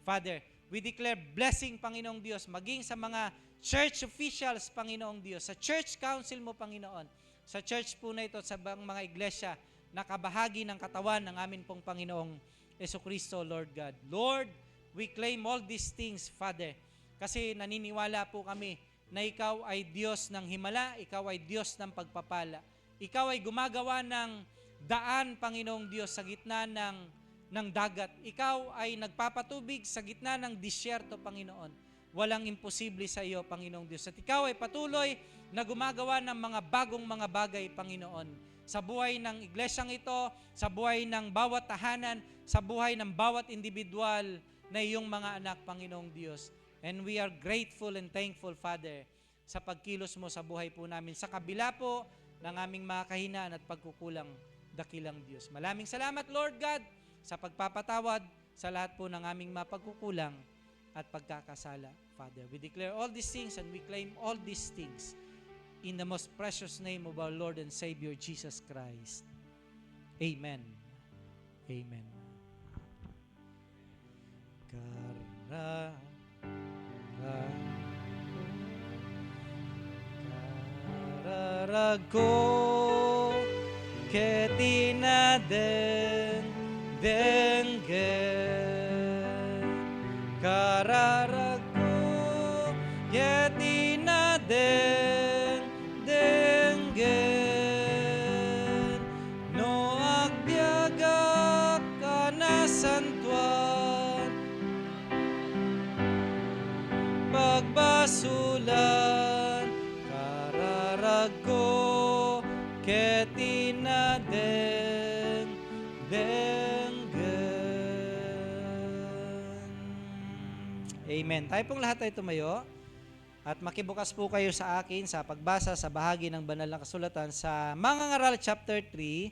A: Father, we declare blessing, Panginoong Diyos, maging sa mga church officials, Panginoong Diyos, sa church council mo, Panginoon, sa church po na ito, sa mga iglesia na kabahagi ng katawan ng amin pong Panginoong Jesucristo, Lord God. Lord, we claim all these things, Father, kasi naniniwala po kami na Ikaw ay Diyos ng himala, Ikaw ay Diyos ng pagpapala. Ikaw ay gumagawa ng daan, Panginoong Diyos, sa gitna ng dagat. Ikaw ay nagpapatubig sa gitna ng disyerto, Panginoon. Walang imposible sa iyo, Panginoong Diyos. At Ikaw ay patuloy na gumagawa ng mga bagong mga bagay, Panginoon, sa buhay ng iglesyang ito, sa buhay ng bawat tahanan, sa buhay ng bawat individual na iyong mga anak, Panginoong Diyos. And we are grateful and thankful, Father, sa pagkilos mo sa buhay po namin. Sa kabila po ng aming mga kahinaan at pagkukulang, dakilang Diyos. Maraming salamat, Lord God, sa pagpapatawad sa lahat po ng aming mga pagkukulang at pagkakasala, Father. We declare all these things and we claim all these things in the most precious name of our Lord and Savior, Jesus Christ. Amen. Amen. Kararago ketina dengen kararago ketina dengen no agbiaga kana santuan pagbasulan kararago ketina dengen. Amen. Tayo pong lahat ay tumayo at makibukas po kayo sa akin sa pagbasa sa bahagi ng banal na kasulatan sa Mga Ngaral chapter 3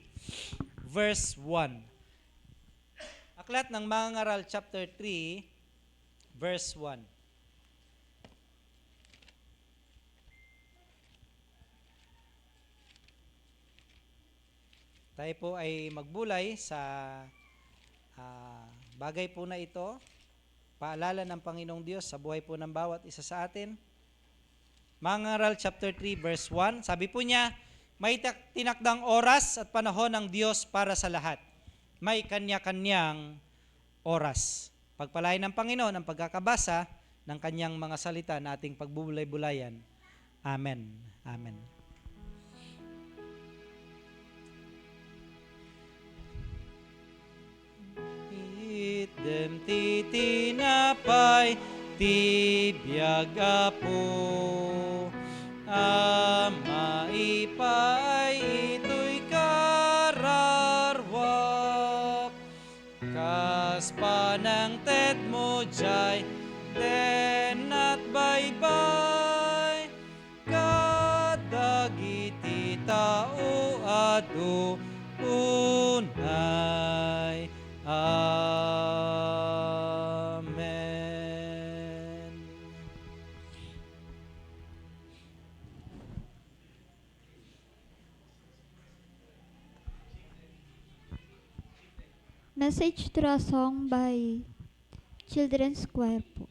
A: verse 1. Aklat ng Mga Ngaral chapter 3 verse 1. Tayo po ay magbulay sa bagay po na ito, paalala ng Panginoong Diyos sa buhay po ng bawat isa sa atin. Mga Ngaral chapter 3 verse 1, sabi po niya, may tinakdang oras at panahon ng Diyos para sa lahat. May kanya-kanyang oras. Pagpalain ng Panginoon ang pagkakabasa ng kanyang mga salita na ating pagbubulay-bulayan. Amen. Amen. Dem titinapay tibiyag apo maipay ito'y kararwak kas panang ted mo jay den at baybay kadagiti tao adu unay. Amen.
B: Message through a song by Children's Choir po.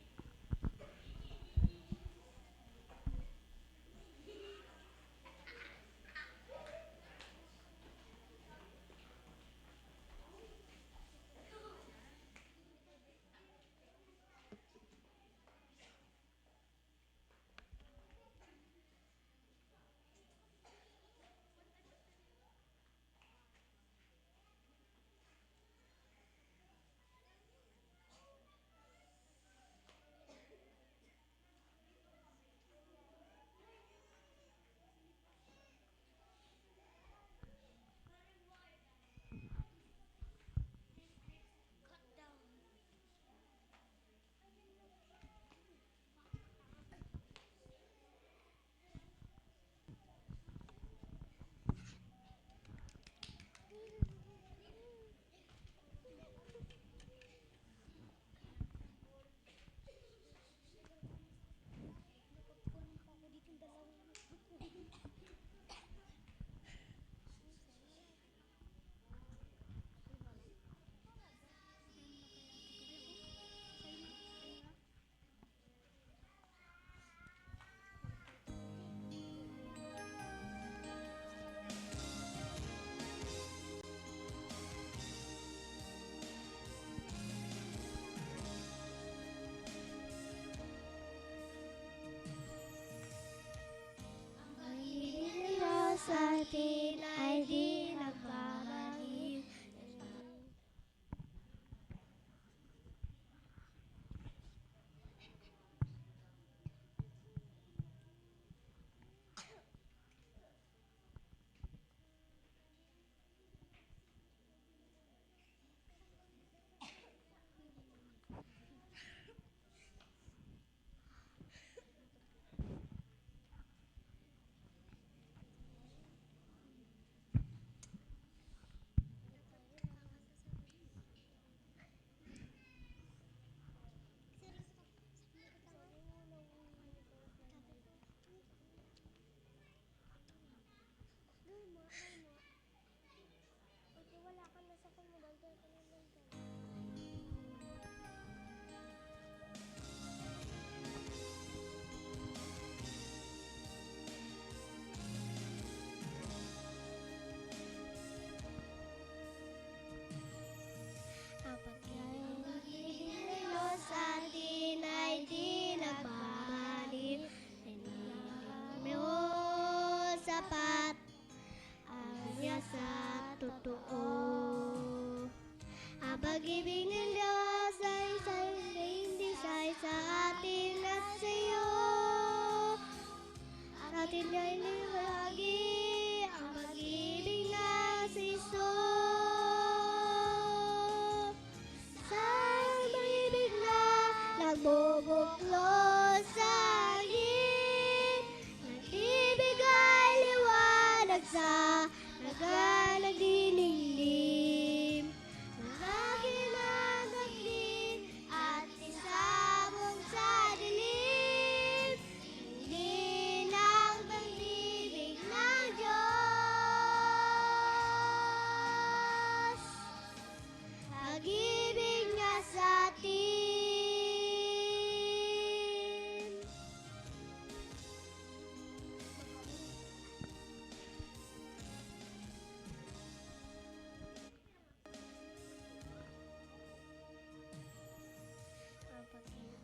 F: pag-ibig ng Diyos ay hindi sa atin at sa iyo. At atin ay nilagi ang pag-ibig na sa Iso. Sa pag-ibig na nagbubuklod sa akin, nagbibigay liwanag sa nagdiningdim. Ang aking nagaglit at isabog sa dilim, hindi ng pag-ibig ng Diyos. Pag-ibig niya sa atin.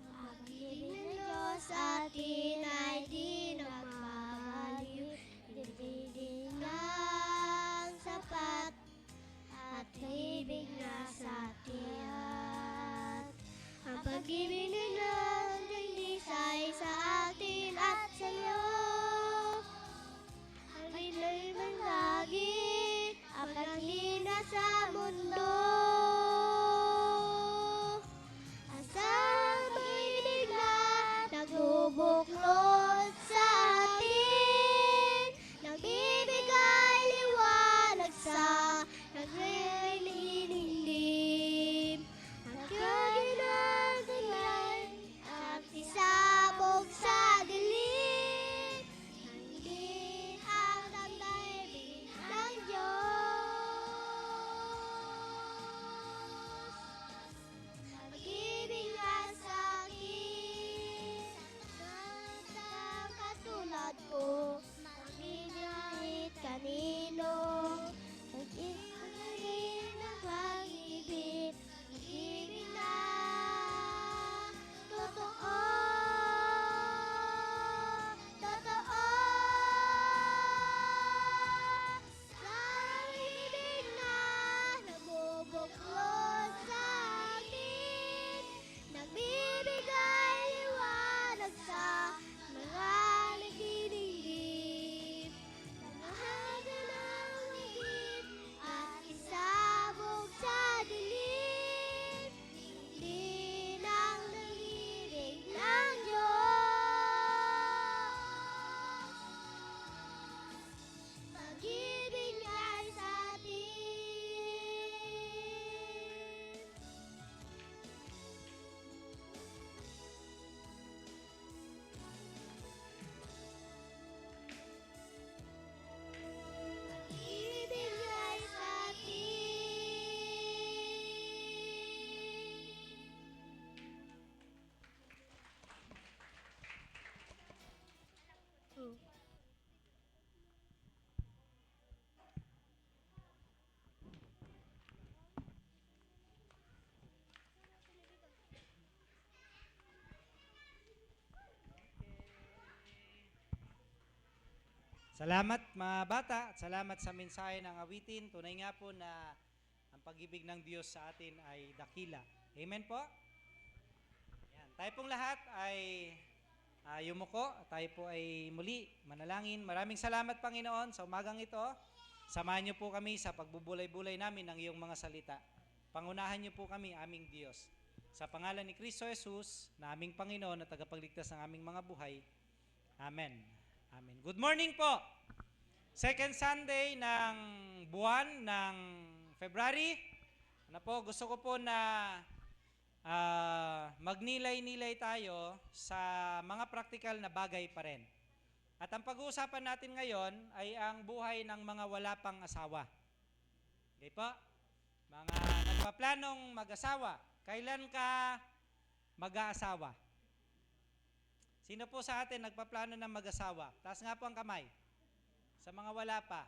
F: Ang pag-ibig ng Diyos sa atin ay di nagmamaliw, hindi lang sapat at ibig na sa atin. Ang pag-ibig ng Diyos hindi sa atin at sa iyo. Ang rinay man lagi ang pangina sa mundo. Asang pag-ibig na nagbubuklod sa atin, nagbibigay liwanag sa nagdiningdim. Ang kaginagalan at isabog sa dilim, hindi ang pag-ibig ng Diyos. Pag-ibig nga sa akin, sa katulad ko, magigahit kanino. Pag-ibig ng pag-ibig, pag-ibig na totoo. Totoo. Sa ibig na nagbubuklod sa atin, nagbibigay liwanag sa mga nagdiningdim. Namahaga ng higit at isabog sa dilim, hindi nang nalilig ng Diyos. Pag-ibig niya ay sa atin. Pag-ibig niya ay sa atin.
A: Salamat mga bata at salamat sa mensahe ng awitin. Tunay nga po na ang pag-ibig ng Diyos sa atin ay dakila. Amen po? Yan. Tayo pong lahat ay yumuko. Tayo po ay muli manalangin. Maraming salamat Panginoon sa umagang ito. Samahan niyo po kami sa pagbubulay-bulay namin ng iyong mga salita. Pangunahan niyo po kami, aming Diyos. Sa pangalan ni Kristo Jesus, na aming Panginoon at tagapagligtas ng aming mga buhay. Amen. Amen. Good morning po. Second Sunday ng buwan ng February. Ano po, gusto ko po na magnilay-nilay tayo sa mga practical na bagay pa rin. At ang pag-uusapan natin ngayon ay ang buhay ng mga wala pang asawa. Okay po? Mga nagpaplanong mag-asawa. Kailan ka mag-aasawa? Sino po sa atin nagpaplano ng mag-asawa? Taas nga po ang kamay. Sa mga wala pa.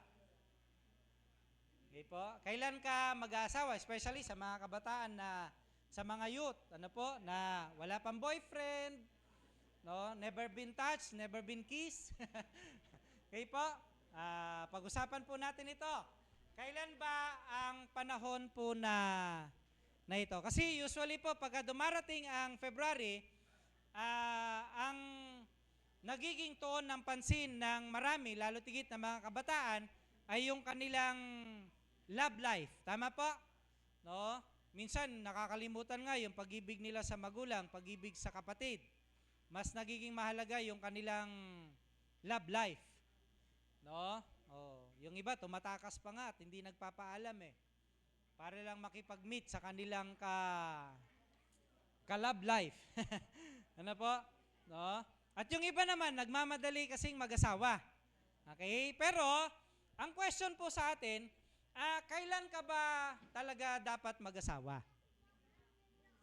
A: Okay po? Kailan ka mag-aasawa? Especially sa mga kabataan na, sa mga youth, ano po, na wala pang boyfriend, no? Never been touched, never been kissed. Okay po? Pag-usapan po natin ito. Kailan ba ang panahon po na na ito. Kasi usually po, pagka dumarating ang February, ang nagiging tuon ng pansin ng marami, lalo tigit ng mga kabataan, ay yung kanilang love life. Tama po? No? Minsan, nakakalimutan nga yung pag-ibig nila sa magulang, pag-ibig sa kapatid. Mas nagiging mahalaga yung kanilang love life. No? Yung iba, tumatakas pa nga at hindi nagpapaalam eh. Para lang makipag-meet sa kanilang ka-love life. Ano po? No? At yung iba naman, nagmamadali kasing mag-asawa. Okay? Pero, ang question po sa atin, kailan ka ba talaga dapat mag-asawa?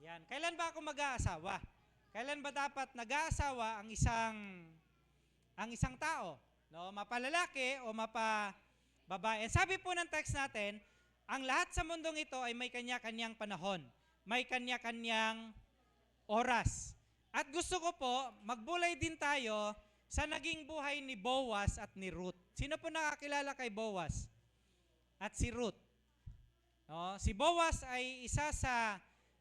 A: Yan. Kailan ba ako mag-aasawa? Kailan ba dapat nag-aasawa ang isang tao? No, mapalalaki o mapababae. Sabi po ng text natin, ang lahat sa mundong ito ay may kanya-kanyang panahon. May kanya-kanyang oras. At gusto ko po, magbulay din tayo sa naging buhay ni Boaz at ni Ruth. Sino po nakakilala kay Boaz at si Ruth? No, si Boaz ay isa sa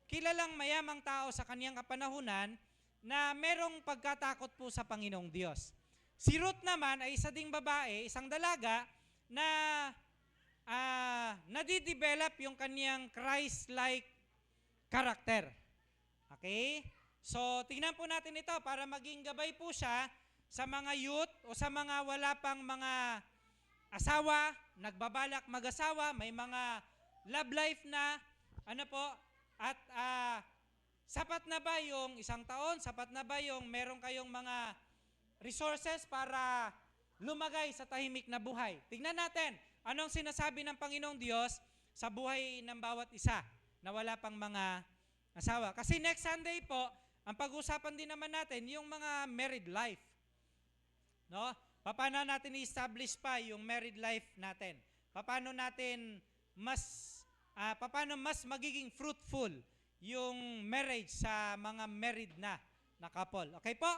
A: kilalang mayamang tao sa kaniyang kapanahunan na merong pagkatakot po sa Panginoong Diyos. Si Ruth naman ay isa ding babae, isang dalaga na nadidevelop yung kaniyang Christ-like character. Okay? So, tingnan po natin ito para maging gabay po siya sa mga youth o sa mga wala pang mga asawa, nagbabalak mag-asawa, may mga love life na, ano po, at sapat na ba yung isang taon? Sapat na ba yung meron kayong mga resources para lumagay sa tahimik na buhay? Tingnan natin, anong sinasabi ng Panginoong Diyos sa buhay ng bawat isa na wala pang mga asawa. Kasi next Sunday po, ang pag-usapan din naman natin yung mga married life. No? Paano natin i-establish pa yung married life natin? Paano mas magiging fruitful yung marriage sa mga married na couple. Okay po?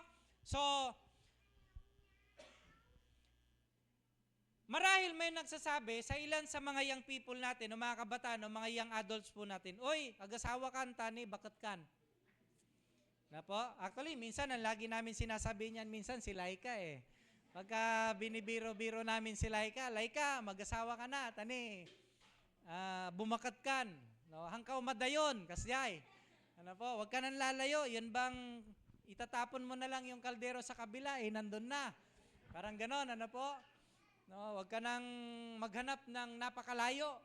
A: So, marahil may nagsasabi sa ilan sa mga young people natin, o mga kabataan, o mga young adults po natin, "Oy, ag-asawa kan, tani, bakit kan?" Na po? Actually, minsan, ang lagi namin sinasabi niyan, minsan si Laika eh. Pagka binibiro-biro namin si Laika, "Laika, mag-asawa ka na, tani. Bumakat kan. No, hangkaw madayon, kasyay. Ano po, wag ka nang lalayo, yun bang itatapon mo na lang yung kaldero sa kabila, nandun na." Parang ganon, ano po? No, wag ka nang maghanap ng napakalayo.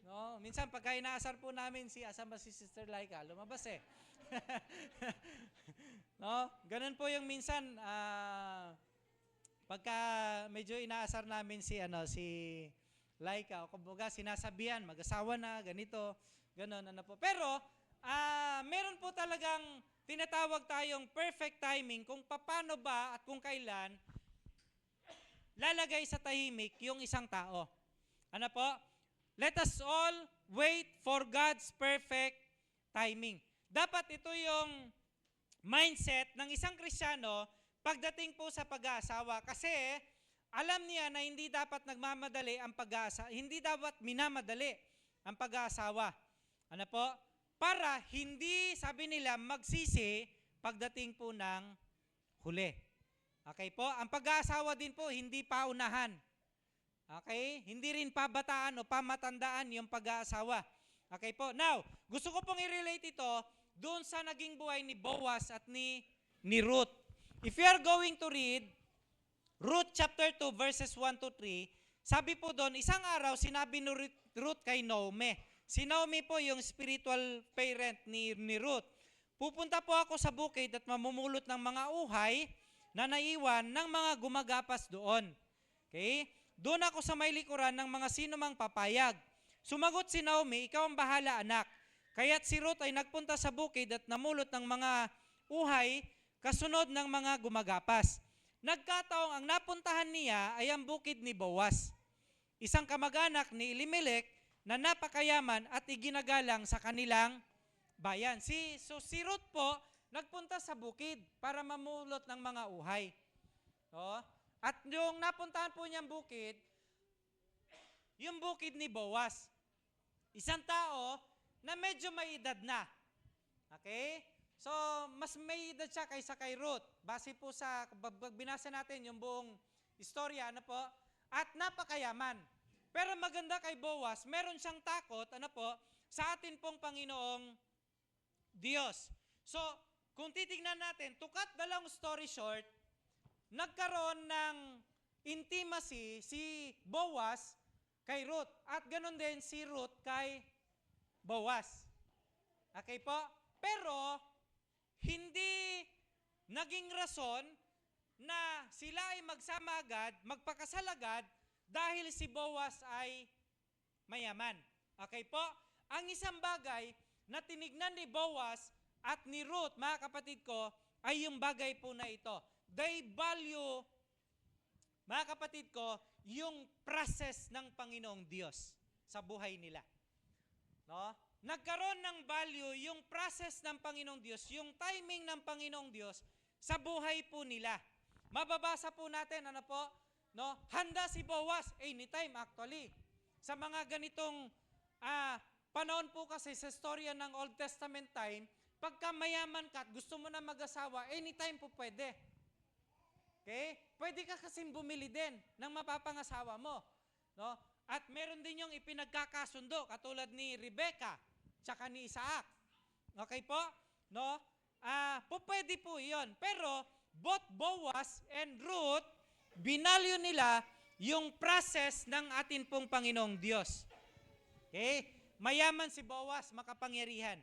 A: No, minsan pagka inaasar po namin asan ba si Sister Laika, lumabas eh. No, ganun po yung minsan pagka medyo inaasar namin si Laika, o kumbaga sinasabihan, mag-asawa na, ganito, ganon, ano po. Pero meron po talagang tinatawag tayong perfect timing kung paano ba at kung kailan lalagay sa tahimik yung isang tao. Ano po? Let us all wait for God's perfect timing. Dapat ito yung mindset ng isang Kristiyano pagdating po sa pag-aasawa. Kasi alam niya na hindi dapat nagmamadali ang pag-aasawa. Hindi dapat minamadali ang pag-aasawa. Ano po? Para hindi, sabi nila, magsisi pagdating po ng huli. Okay po? Ang pag-aasawa din po, hindi paunahan. Okay? Hindi rin pabataan o pamatandaan yung pag-aasawa. Okay po? Now, gusto ko pong i-relate ito doon sa naging buhay ni Boaz at ni Ruth. If you are going to read Ruth chapter 2 verses 1 to 3, sabi po doon, isang araw sinabi ni Ruth kay Naomi. Si Naomi po yung spiritual parent ni Ruth. "Pupunta po ako sa bukid at mamumulot ng mga uhay na naiwan ng mga gumagapas doon." Okay? "Doon ako sa may likuran ng mga sinumang papayag." Sumagot si Naomi, "Ikaw ang bahala, anak." Kaya't si Ruth ay nagpunta sa bukid at namulot ng mga uhay kasunod ng mga gumagapas. Nagkataong ang napuntahan niya ay ang bukid ni Boaz, isang kamag-anak ni Elimelech na napakayaman at iginagalang sa kanilang bayan. Si Ruth po, nagpunta sa bukid para mamulot ng mga uhay. No? At yung napuntahan po niyang bukid, yung bukid ni Boaz. Isang tao na medyo may edad na. Okay? So, mas may edad siya kaysa kay Ruth. Base po sa, binasa natin yung buong istorya, ano po? At napakayaman. Pero maganda kay Boaz, meron siyang takot, ano po, sa atin pong Panginoong Diyos. So, kung titignan natin, to cut the long story short, nagkaroon ng intimacy si Boaz kay Ruth. At ganun din si Ruth kay Boaz. Okay po? Pero, hindi naging rason na sila ay magsama agad, magpakasal agad, dahil si Boaz ay mayaman. Okay po? Ang isang bagay na tinignan ni Boaz at ni Ruth, mga kapatid ko, ay yung bagay po na ito. They value, mga kapatid ko, yung process ng Panginoong Diyos sa buhay nila. No? Nagkaroon ng value yung process ng Panginoong Diyos, yung timing ng Panginoong Diyos sa buhay po nila. Mababasa po natin, ano po? No? Handa si Boaz, anytime actually. Sa mga ganitong panahon po kasi sa storya ng Old Testament time, pagka mayaman ka at gusto mo na mag-asawa, anytime po pwede. Okay? Pwede ka kasing bumili din ng mapapangasawa mo. No? At meron din yung ipinagkakasundo, katulad ni Rebecca, tsaka ni Isaac. Okay po? No? Pwede po yun. Pero, both Boaz and Ruth, binalyo nila yung process ng atin pong Panginoong Diyos. Okay? Mayaman si Boaz, makapangyarihan.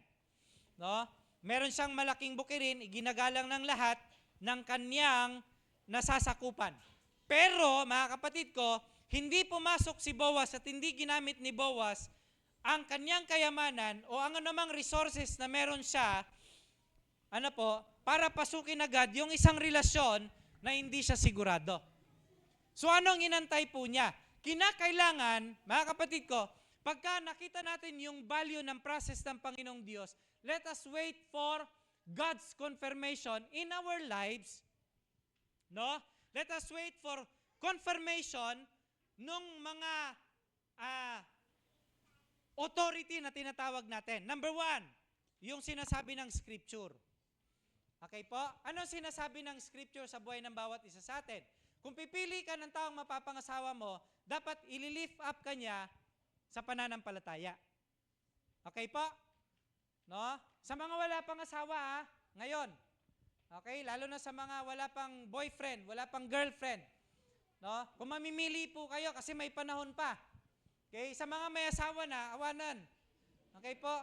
A: No? Meron siyang malaking bukirin, iginagalang ng lahat ng kanyang nasasakupan. Pero, mga kapatid ko, hindi pumasok si Boaz at hindi ginamit ni Boaz ang kanyang kayamanan o ang anumang resources na meron siya, para pasukin agad yung isang relasyon na hindi siya sigurado. So anong inantay po niya? Kinakailangan, mga kapatid ko, pagka nakita natin yung value ng process ng Panginoong Diyos, let us wait for God's confirmation in our lives. No? Let us wait for confirmation nung mga authority na tinatawag natin. Number 1, yung sinasabi ng Scripture. Okay po? Ano sinasabi ng Scripture sa buhay ng bawat isa sa atin? Kung pipili ka ng taong mapapangasawa mo, dapat ililift up ka niya sa pananampalataya. Okay po? No? Sa mga wala pang asawa, ngayon. Okay? Lalo na sa mga wala pang boyfriend, wala pang girlfriend. No? Kung mamimili po kayo kasi may panahon pa. Okay? Sa mga may asawa na, awanan. Okay po?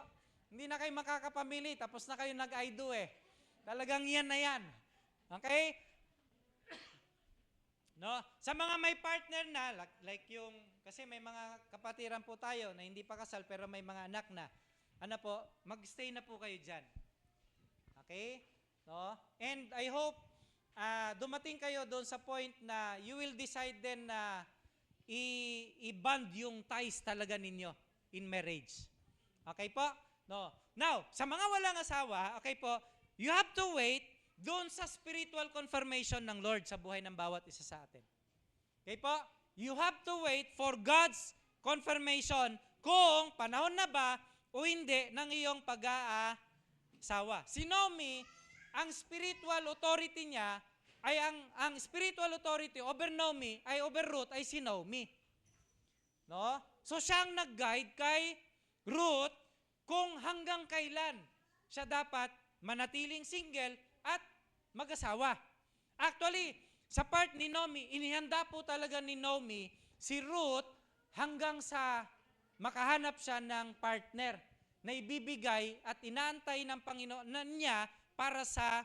A: Hindi na kayo makakapamili, tapos na kayo nag-I do eh. Talagang yan na yan. Okay? No? Sa mga may partner na, like yung, kasi may mga kapatiran po tayo na hindi pa kasal pero may mga anak na, mag-stay na po kayo dyan. Okay? No? And I hope, dumating kayo doon sa point na you will decide then na i-bond yung ties talaga ninyo in marriage. Okay po? No. Now, sa mga walang asawa, okay po, you have to wait doon sa spiritual confirmation ng Lord sa buhay ng bawat isa sa atin. Okay po? You have to wait for God's confirmation kung panahon na ba o hindi ng iyong pag-aasawa. Si Naomi, ang spiritual authority niya ay ang spiritual authority over Naomi ay over Ruth ay si Naomi. No? So siyang nag-guide kay Ruth kung hanggang kailan siya dapat manatiling single at mag-asawa. Actually, sa part ni Naomi, inihanda po talaga ni Naomi si Ruth hanggang sa makahanap siya ng partner na ibibigay at inaantay ng Panginoon niya para sa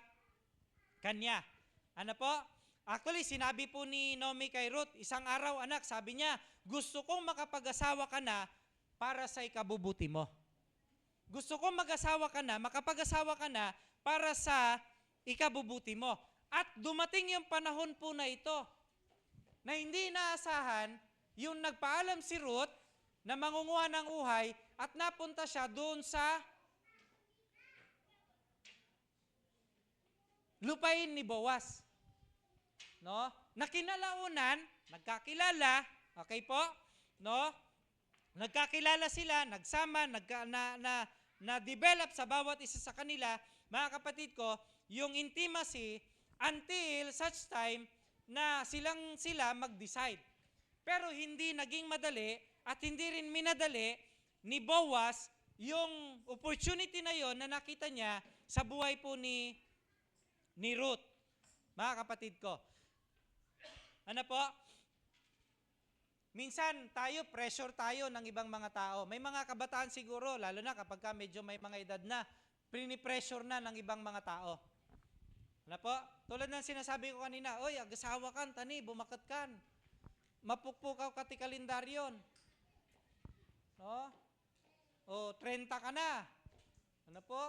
A: kanya. Ano po? Actually, sinabi po ni Naomi kay Ruth, isang araw anak, sabi niya, gusto kong makapag-asawa ka na para sa ikabubuti mo. Gusto kong mag-asawa ka na, makapag-asawa ka na para sa ikabubuti mo. At dumating yung panahon po na ito na hindi inaasahan yung nagpaalam si Ruth na mangunguha ng uhay at napunta siya doon sa lupain ni Boaz. No? Nakinalaunan, nagkakilala, okay po? No? Nagkakilala sila, nagsama, na develop sa bawat isa sa kanila, mga kapatid ko, yung intimacy until such time na sila mag-decide. Pero hindi naging madali at hindi rin minadali ni Boaz yung opportunity na yon na nakita niya sa buhay po ni Ruth. Mga kapatid ko. Ano po? Minsan pressure tayo ng ibang mga tao. May mga kabataan siguro, lalo na kapag medyo may mga edad na, pressure na ng ibang mga tao. Ano po? Tulad ng sinasabi ko kanina, oy, agasawa kan, tani, bumakat kan. Mapukpukaw kati kalendaryon. No? O, 30 ka na. Ano po?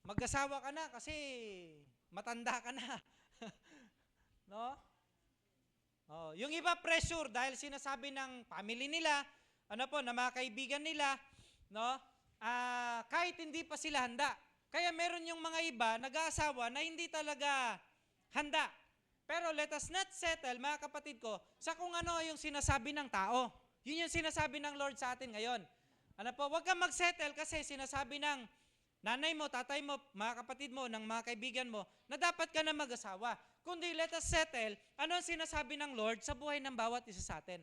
A: Mag-asawa ka na kasi matanda ka na. No? Oh, yung iba pressure dahil sinasabi ng family nila, ano po, na mga kaibigan nila, no? Kahit hindi pa sila handa. Kaya meron yung mga iba nag-aasawa na hindi talaga handa. Pero let us not settle, mga kapatid ko, sa kung ano yung sinasabi ng tao. Yun yung sinasabi ng Lord sa atin ngayon. Ano po, huwag kang mag-settle kasi sinasabi ng nanay mo, tatay mo, mga kapatid mo, ng mga kaibigan mo, na dapat ka na mag-asawa. Kundi let us settle, ano ang sinasabi ng Lord sa buhay ng bawat isa sa atin.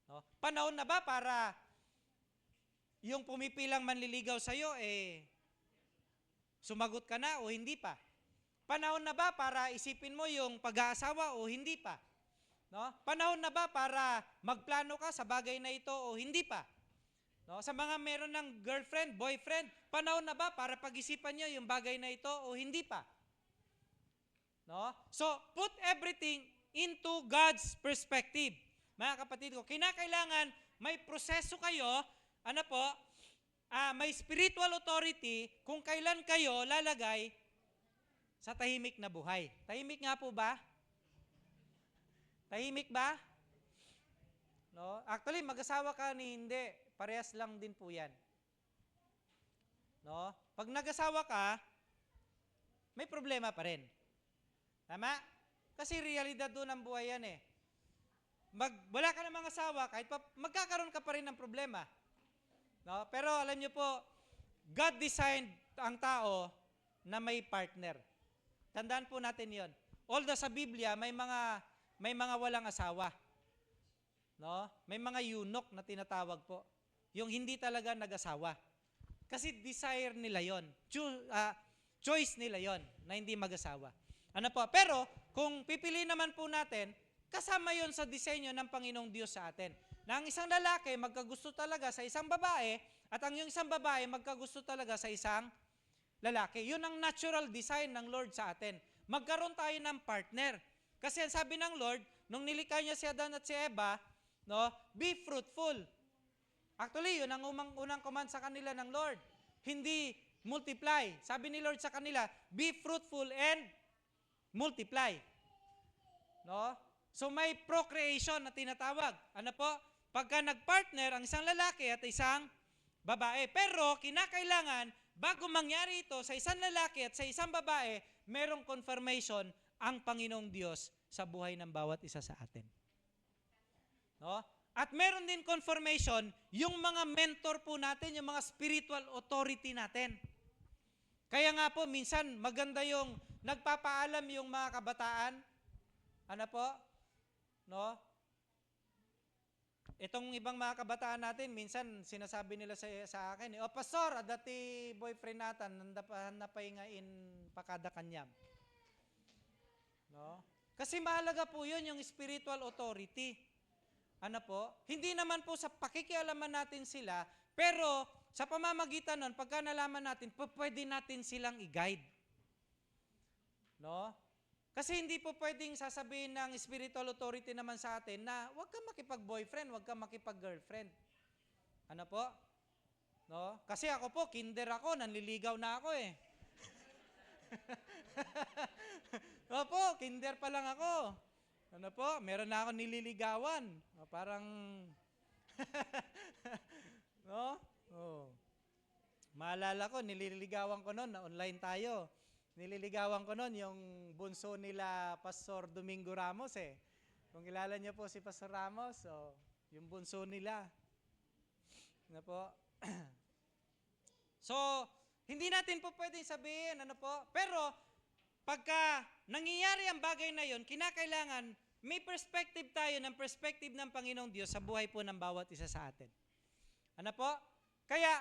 A: No? Panahon na ba para yung pumipilang manliligaw sa'yo, sumagot ka na o hindi pa? Panahon na ba para isipin mo yung pag-aasawa o hindi pa? No? Panahon na ba para magplano ka sa bagay na ito o hindi pa? No? Sa mga meron ng girlfriend, boyfriend, panahon na ba para pag-isipan nyo yung bagay na ito o hindi pa? No? So, put everything into God's perspective. Mga kapatid ko, kinakailangan may proseso kayo, ano po, may spiritual authority kung kailan kayo lalagay sa tahimik na buhay. Tahimik nga po ba? Tahimik ba? No? Actually, mag-asawa ka ni hindi. Parehas lang din po yan. No? Pag nag-asawa ka, may problema pa rin. Tama? Kasi realidad doon ang buhay yan eh. Wala ka namang asawa, kahit magkakaroon ka pa rin ng problema. No? Pero alam nyo po, God designed ang tao na may partner. Tandaan po natin yon. Although sa Biblia, may mga walang asawa. No? May mga eunuch na tinatawag po. Yung hindi talaga nag-asawa. Kasi desire nila yon. Choice nila yon na hindi mag-asawa. Ano po? Pero kung pipili naman po natin, kasama yon sa disenyo ng Panginoong Diyos sa atin. Na ang isang lalaki magkagusto talaga sa isang babae at ang yung isang babae magkagusto talaga sa isang lalaki. Yun ang natural design ng Lord sa atin. Magkaroon tayo ng partner. Kasi ang sabi ng Lord, nung nilikha niya si Adan at si Eva, no, be fruitful. Actually, yun ang unang command sa kanila ng Lord. Hindi multiply. Sabi ni Lord sa kanila, be fruitful and multiply. No? So may procreation na tinatawag. Ano po? Pagka nagpartner ang isang lalaki at isang babae. Pero kinakailangan, bago mangyari ito sa isang lalaki at sa isang babae, merong confirmation ang Panginoong Diyos sa buhay ng bawat isa sa atin. No? At meron din confirmation yung mga mentor po natin, yung mga spiritual authority natin. Kaya nga po, minsan maganda yung nagpapaalam yung mga kabataan. Ano po? No? Itong ibang mga kabataan natin, minsan sinasabi nila sa akin, o pastor, dati boyfriend natin, napahingain pakada kanyam. No? Kasi mahalaga po yun, yung spiritual authority. Ano po? Hindi naman po sa pakikialaman natin sila, pero sa pamamagitan nun, pagka nalaman natin, pwede natin silang i-guide. No? Kasi hindi po pwedeng sasabihin ng spiritual authority naman sa atin na huwag kang makipag-boyfriend, huwag kang makipag-girlfriend. Ano po? No? Kasi ako po, kinder ako, nanliligaw na ako eh. Opo, kinder pa lang ako. Ano po, meron na ako nililigawan. Parang, no? Oh. Maalala ko, nililigawan ko noon, na online tayo. Nililigawan ko noon yung bunso nila Pastor Domingo Ramos eh. Kung kilala niyo po si Pastor Ramos, yung bunso nila. Ano po? So, hindi natin po pwedeng sabihin, ano po, pero pagka nangyayari ang bagay na yon, kinakailangan may perspective tayo ng perspective ng Panginoong Diyos sa buhay po ng bawat isa sa atin. Ano po? Kaya,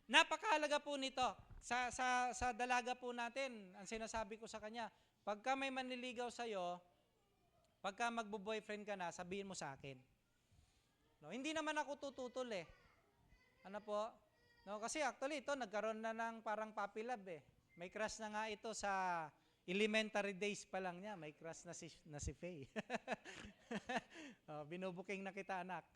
A: napakahalaga po nito. Sa dalaga po natin, ang sinasabi ko sa kanya, pagka may manliligaw sa'yo, pagka magbo-boyfriend ka na, sabihin mo sa akin. No, hindi naman ako tututol eh. Ano po? No, kasi actually ito, nagkaroon na ng parang puppy love eh. May crush na nga ito sa elementary days pa lang niya. May crush na si Faye. Binubuking na kita, anak.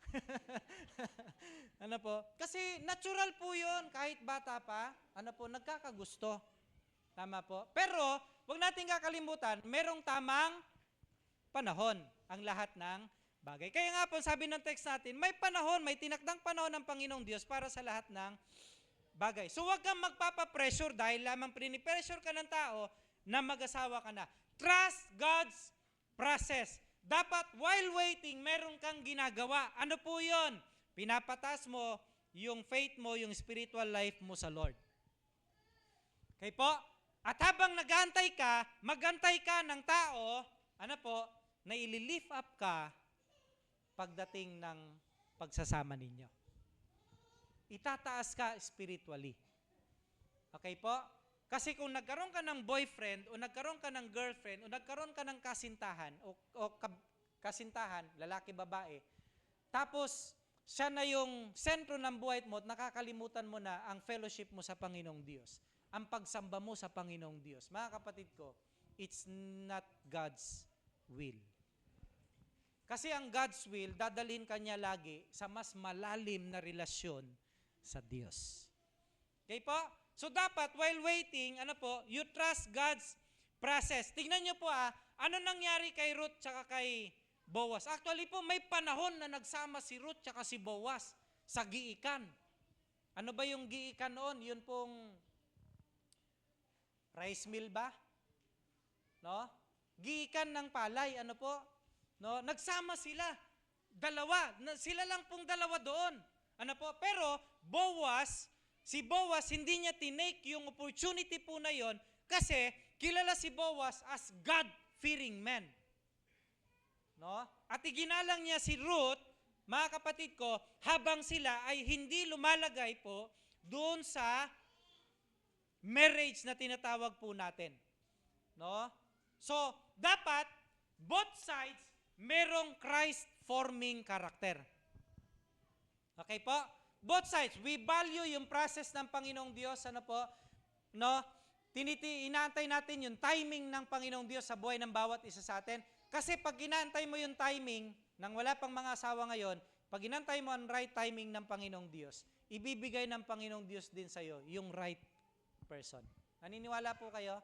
A: Ano po? Kasi natural po yun, kahit bata pa, ano po, nagkakagusto. Tama po. Pero, wag natin kakalimutan, merong tamang panahon ang lahat ng bagay. Kaya nga po, sabi ng text natin, may panahon, may tinakdang panahon ng Panginoong Diyos para sa lahat ng bagay. So, wag kang magpapapressure dahil lamang pressure ka ng tao na mag-asawa ka na. Trust God's process. Dapat while waiting, meron kang ginagawa. Ano po yun? Pinapatas mo yung faith mo, yung spiritual life mo sa Lord. Okay po? At habang nag-aantay ka, mag-antay ka ng tao, ano po, na ili-lift up ka pagdating ng pagsasama ninyo. Itataas ka spiritually. Okay po? Kasi kung nagkaroon ka ng boyfriend o nagkaroon ka ng girlfriend o nagkaroon ka ng kasintahan kasintahan, lalaki, babae, tapos siya na yung sentro ng buhay mo at nakakalimutan mo na ang fellowship mo sa Panginoong Diyos, ang pagsamba mo sa Panginoong Diyos. Mga kapatid ko, it's not God's will. Kasi ang God's will, dadalhin kanya lagi sa mas malalim na relasyon sa Diyos. Okay po? So dapat, while waiting, ano po, you trust God's process. Tingnan nyo po ano nangyari kay Ruth tsaka kay Boaz. Actually po, may panahon na nagsama si Ruth tsaka si Boaz sa giikan. Ano ba yung giikan noon? Yun pong rice mill ba? No? Giikan ng palay, ano po? No? Nagsama sila. Dalawa. Sila lang pong dalawa doon. Ano po? Pero, si Boaz, hindi niya tinake yung opportunity po na yon kasi kilala si Boaz as God-fearing man. No? At iginalang niya si Ruth, mga kapatid ko, habang sila ay hindi lumalagay po doon sa marriage na tinatawag po natin. No? So, dapat, both sides, merong Christ-forming character. Okay po? Both sides, we value yung process ng Panginoong Diyos, ano po, no? Inaantay natin yung timing ng Panginoong Diyos sa buhay ng bawat isa sa atin. Kasi pag inaantay mo yung timing, nang wala pang mga asawa ngayon, pag inaantay mo ang right timing ng Panginoong Diyos, ibibigay ng Panginoong Diyos din sa'yo yung right person. Naniniwala po kayo?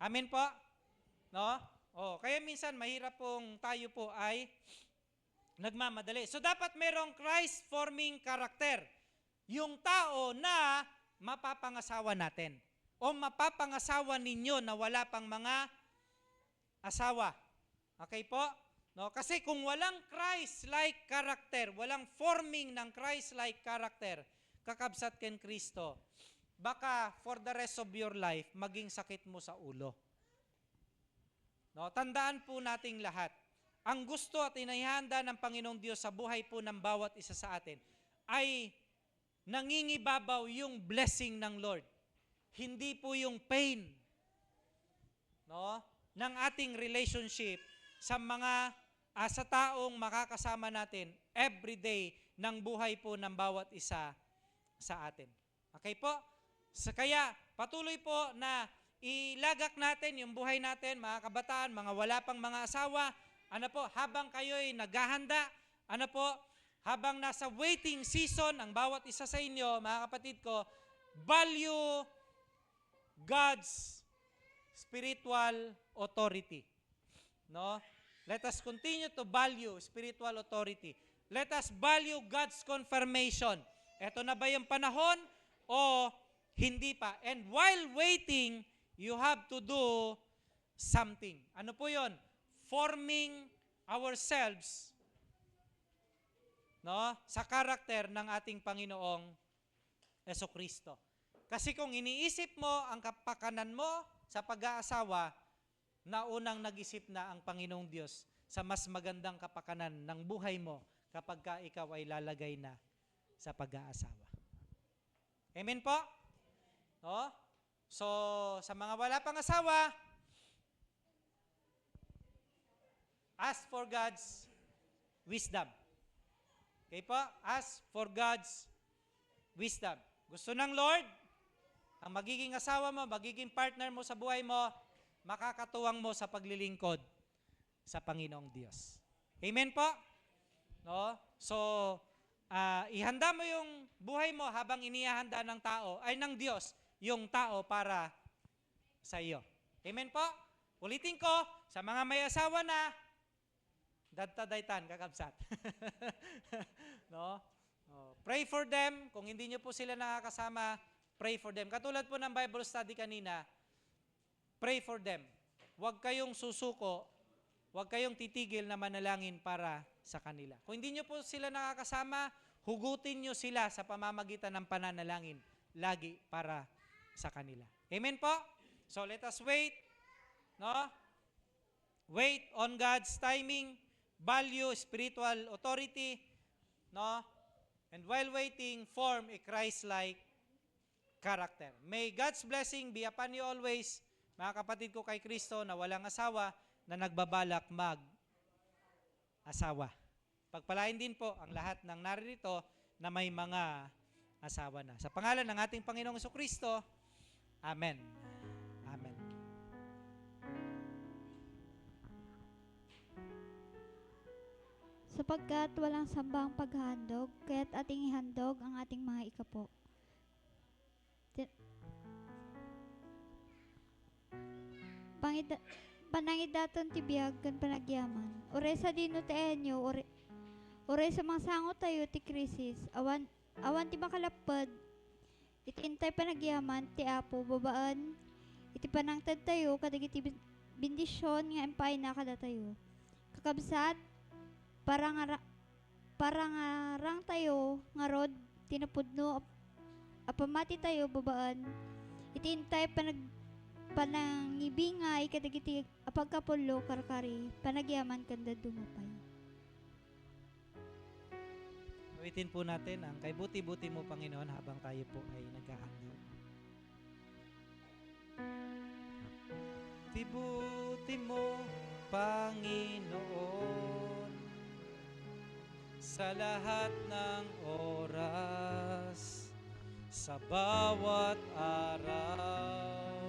A: Amen po? No? Kaya minsan mahirap pong tayo po ay nagmamadali. So dapat merong Christ-forming character. Yung tao na mapapangasawa natin. O mapapangasawa ninyo na wala pang mga asawa. Okay po? No? Kasi kung walang Christ-like character, walang forming ng Christ-like character, kakabsat ken Kristo, baka for the rest of your life, maging sakit mo sa ulo. No? Tandaan po nating lahat, ang gusto at inihanda ng Panginoong Diyos sa buhay po ng bawat isa sa atin ay nangingibabaw yung blessing ng Lord. Hindi po yung pain, no, ng ating relationship sa mga sa taong makakasama natin every day ng buhay po ng bawat isa sa atin. Okay po? Kaya patuloy po na ilagak natin yung buhay natin, mga kabataan, mga wala pang mga asawa, ano po, habang kayo'y naghahanda, ano po, habang nasa waiting season, ang bawat isa sa inyo, mga kapatid ko, value God's spiritual authority. No? Let us continue to value spiritual authority. Let us value God's confirmation. Ito na ba yung panahon o hindi pa? And while waiting, you have to do something. Ano po yun? Forming ourselves, no, sa karakter ng ating Panginoong Jesucristo. Kasi kung iniisip mo ang kapakanan mo sa pag-aasawa, naunang nag-isip na ang Panginoong Diyos sa mas magandang kapakanan ng buhay mo kapag ka ikaw ay lalagay na sa pag-aasawa. Amen po? No? So, sa mga wala pang asawa, ask for God's wisdom. Okay po? Ask for God's wisdom. Gusto ng Lord, ang magiging asawa mo, magiging partner mo sa buhay mo, makakatuwang mo sa paglilingkod sa Panginoong Diyos. Amen po? No? So, ihanda mo yung buhay mo habang inihanda ng tao, ay ng Diyos, yung tao para sa iyo. Amen po? Ulitin ko, sa mga may asawa na, dadtadaytan, kakabsat. No? Pray for them. Kung hindi nyo po sila nakakasama, pray for them. Katulad po ng Bible study kanina, pray for them. Huwag kayong susuko, huwag kayong titigil na manalangin para sa kanila. Kung hindi nyo po sila nakakasama, hugutin nyo sila sa pamamagitan ng pananalangin lagi para sa kanila. Amen po? So let us wait. No? Wait on God's timing, value spiritual authority, no? And while waiting, form a Christ-like character. May God's blessing be upon you always, mga kapatid ko kay Kristo na walang asawa, na nagbabalak mag-asawa. Pagpalain din po ang lahat ng naririto na may mga asawa na. Sa pangalan ng ating Panginoong Jesucristo, Amen. Amen.
B: Sapagkat walang sambang paghandog, kaya't ating ihandog ang ating mga ikapo. Panangidaton tibiyag kan panagyaman. Ore sa dino ti enyo, ore sa mga sangot tayo ti krisis, awan ti makalapad, iti intay panagyaman ti apo babaan, iti panangtad tayo, kadagiti bendisyon nga empay na kada tayo. Kakabsat, parangarang tayo, nga rod, tinapudno, apamati tayo babaan, iti intay panangibingay kadagiti apagkapulo karkari panagyaman kanda dumapay.
A: Awitin po natin ang kay buti-buti mo Panginoon habang tayo po ay naghahandog. Buti mo Panginoon sa lahat ng oras, sa bawat araw.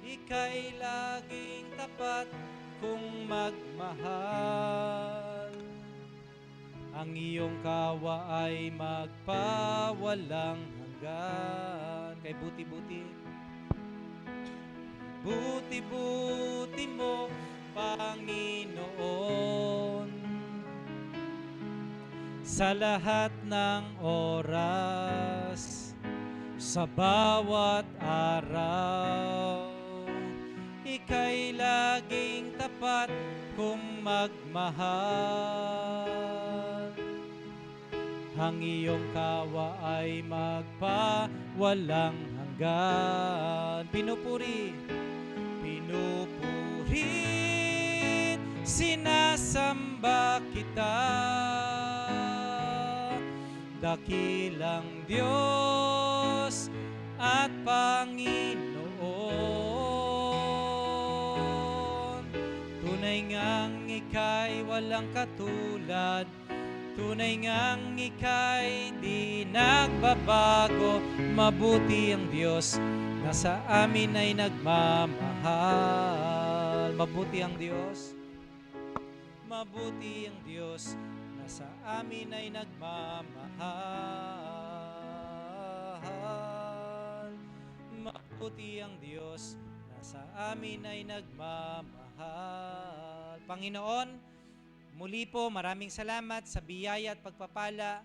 A: Ika'y laging tapat kung magmahal. Ang iyong kawa ay magpawalang hanggan. Kay buti-buti. Buti-buti mo, Panginoon, sa lahat ng oras, sa bawat araw. Ika'y laging tapat kung magmahal. Ang iyong kawa ay magpawalang hanggan. Pinupuri, sinasamba kita. Dakilang Diyos at Panginoon. Tunay ngang ika'y walang katulad, tunay ngang ika'y di nagbabago. Mabuti ang Diyos na sa amin ay nagmamahal. Mabuti ang Diyos, mabuti ang Diyos na sa amin ay nagmamahal. Mabuti ang Diyos na sa amin ay nagmamahal. Panginoon, muli po maraming salamat sa biyaya at pagpapala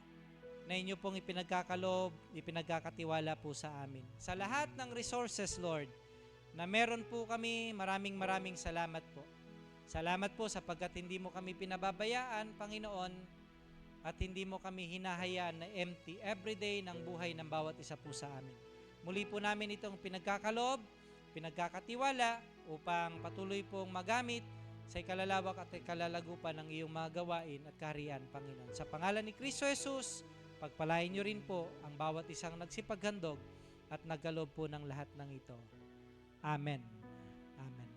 A: na inyo pong ipinagkakaloob, ipinagkakatiwala po sa amin. Sa lahat ng resources, Lord, na meron po kami, maraming salamat po. Salamat po sapagkat hindi mo kami pinababayaan, Panginoon, at hindi mo kami hinahayaan na empty everyday ng buhay ng bawat isa po sa amin. Muli po namin itong pinagkakaloob, pinagkakatiwala upang patuloy pong magamit sa ikalalawak at ikalalagupan ng iyong mga gawain at kaharian, Panginoon. Sa pangalan ni Kristo Jesus, pagpalain niyo rin po ang bawat isang nagsipaghandog at nagkaloob po ng lahat ng ito. Amen. Amen.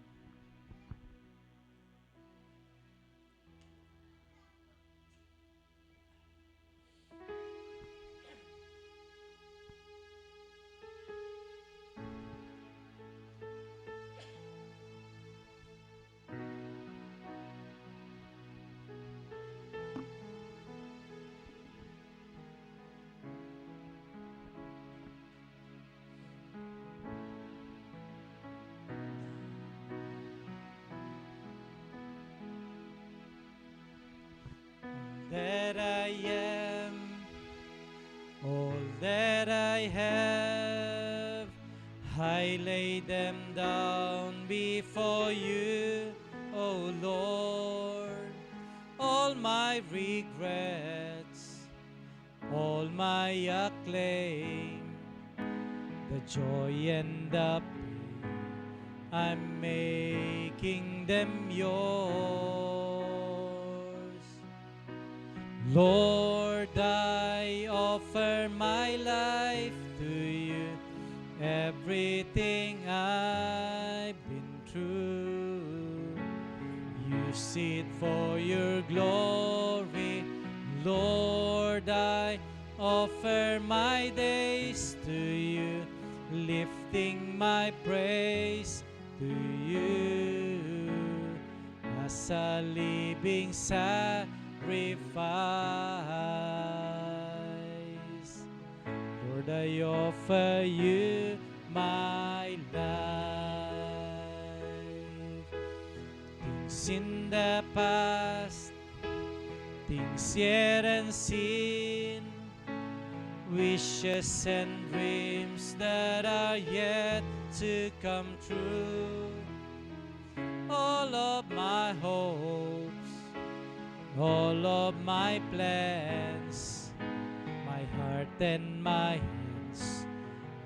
A: That I am, all that I have, I lay them down before you, O Lord. All my regrets, all my acclaim, the joy and the pain, I'm making them yours. Lord, I offer my life to you, everything I've been through. Use it for your glory. Lord, I offer my days to you, lifting my praise to you as a living sacrifice. Lord, I offer you my life. Things in the past, things yet unseen, wishes and dreams that are yet to come true. All of my hopes, all of my plans, my heart and my hands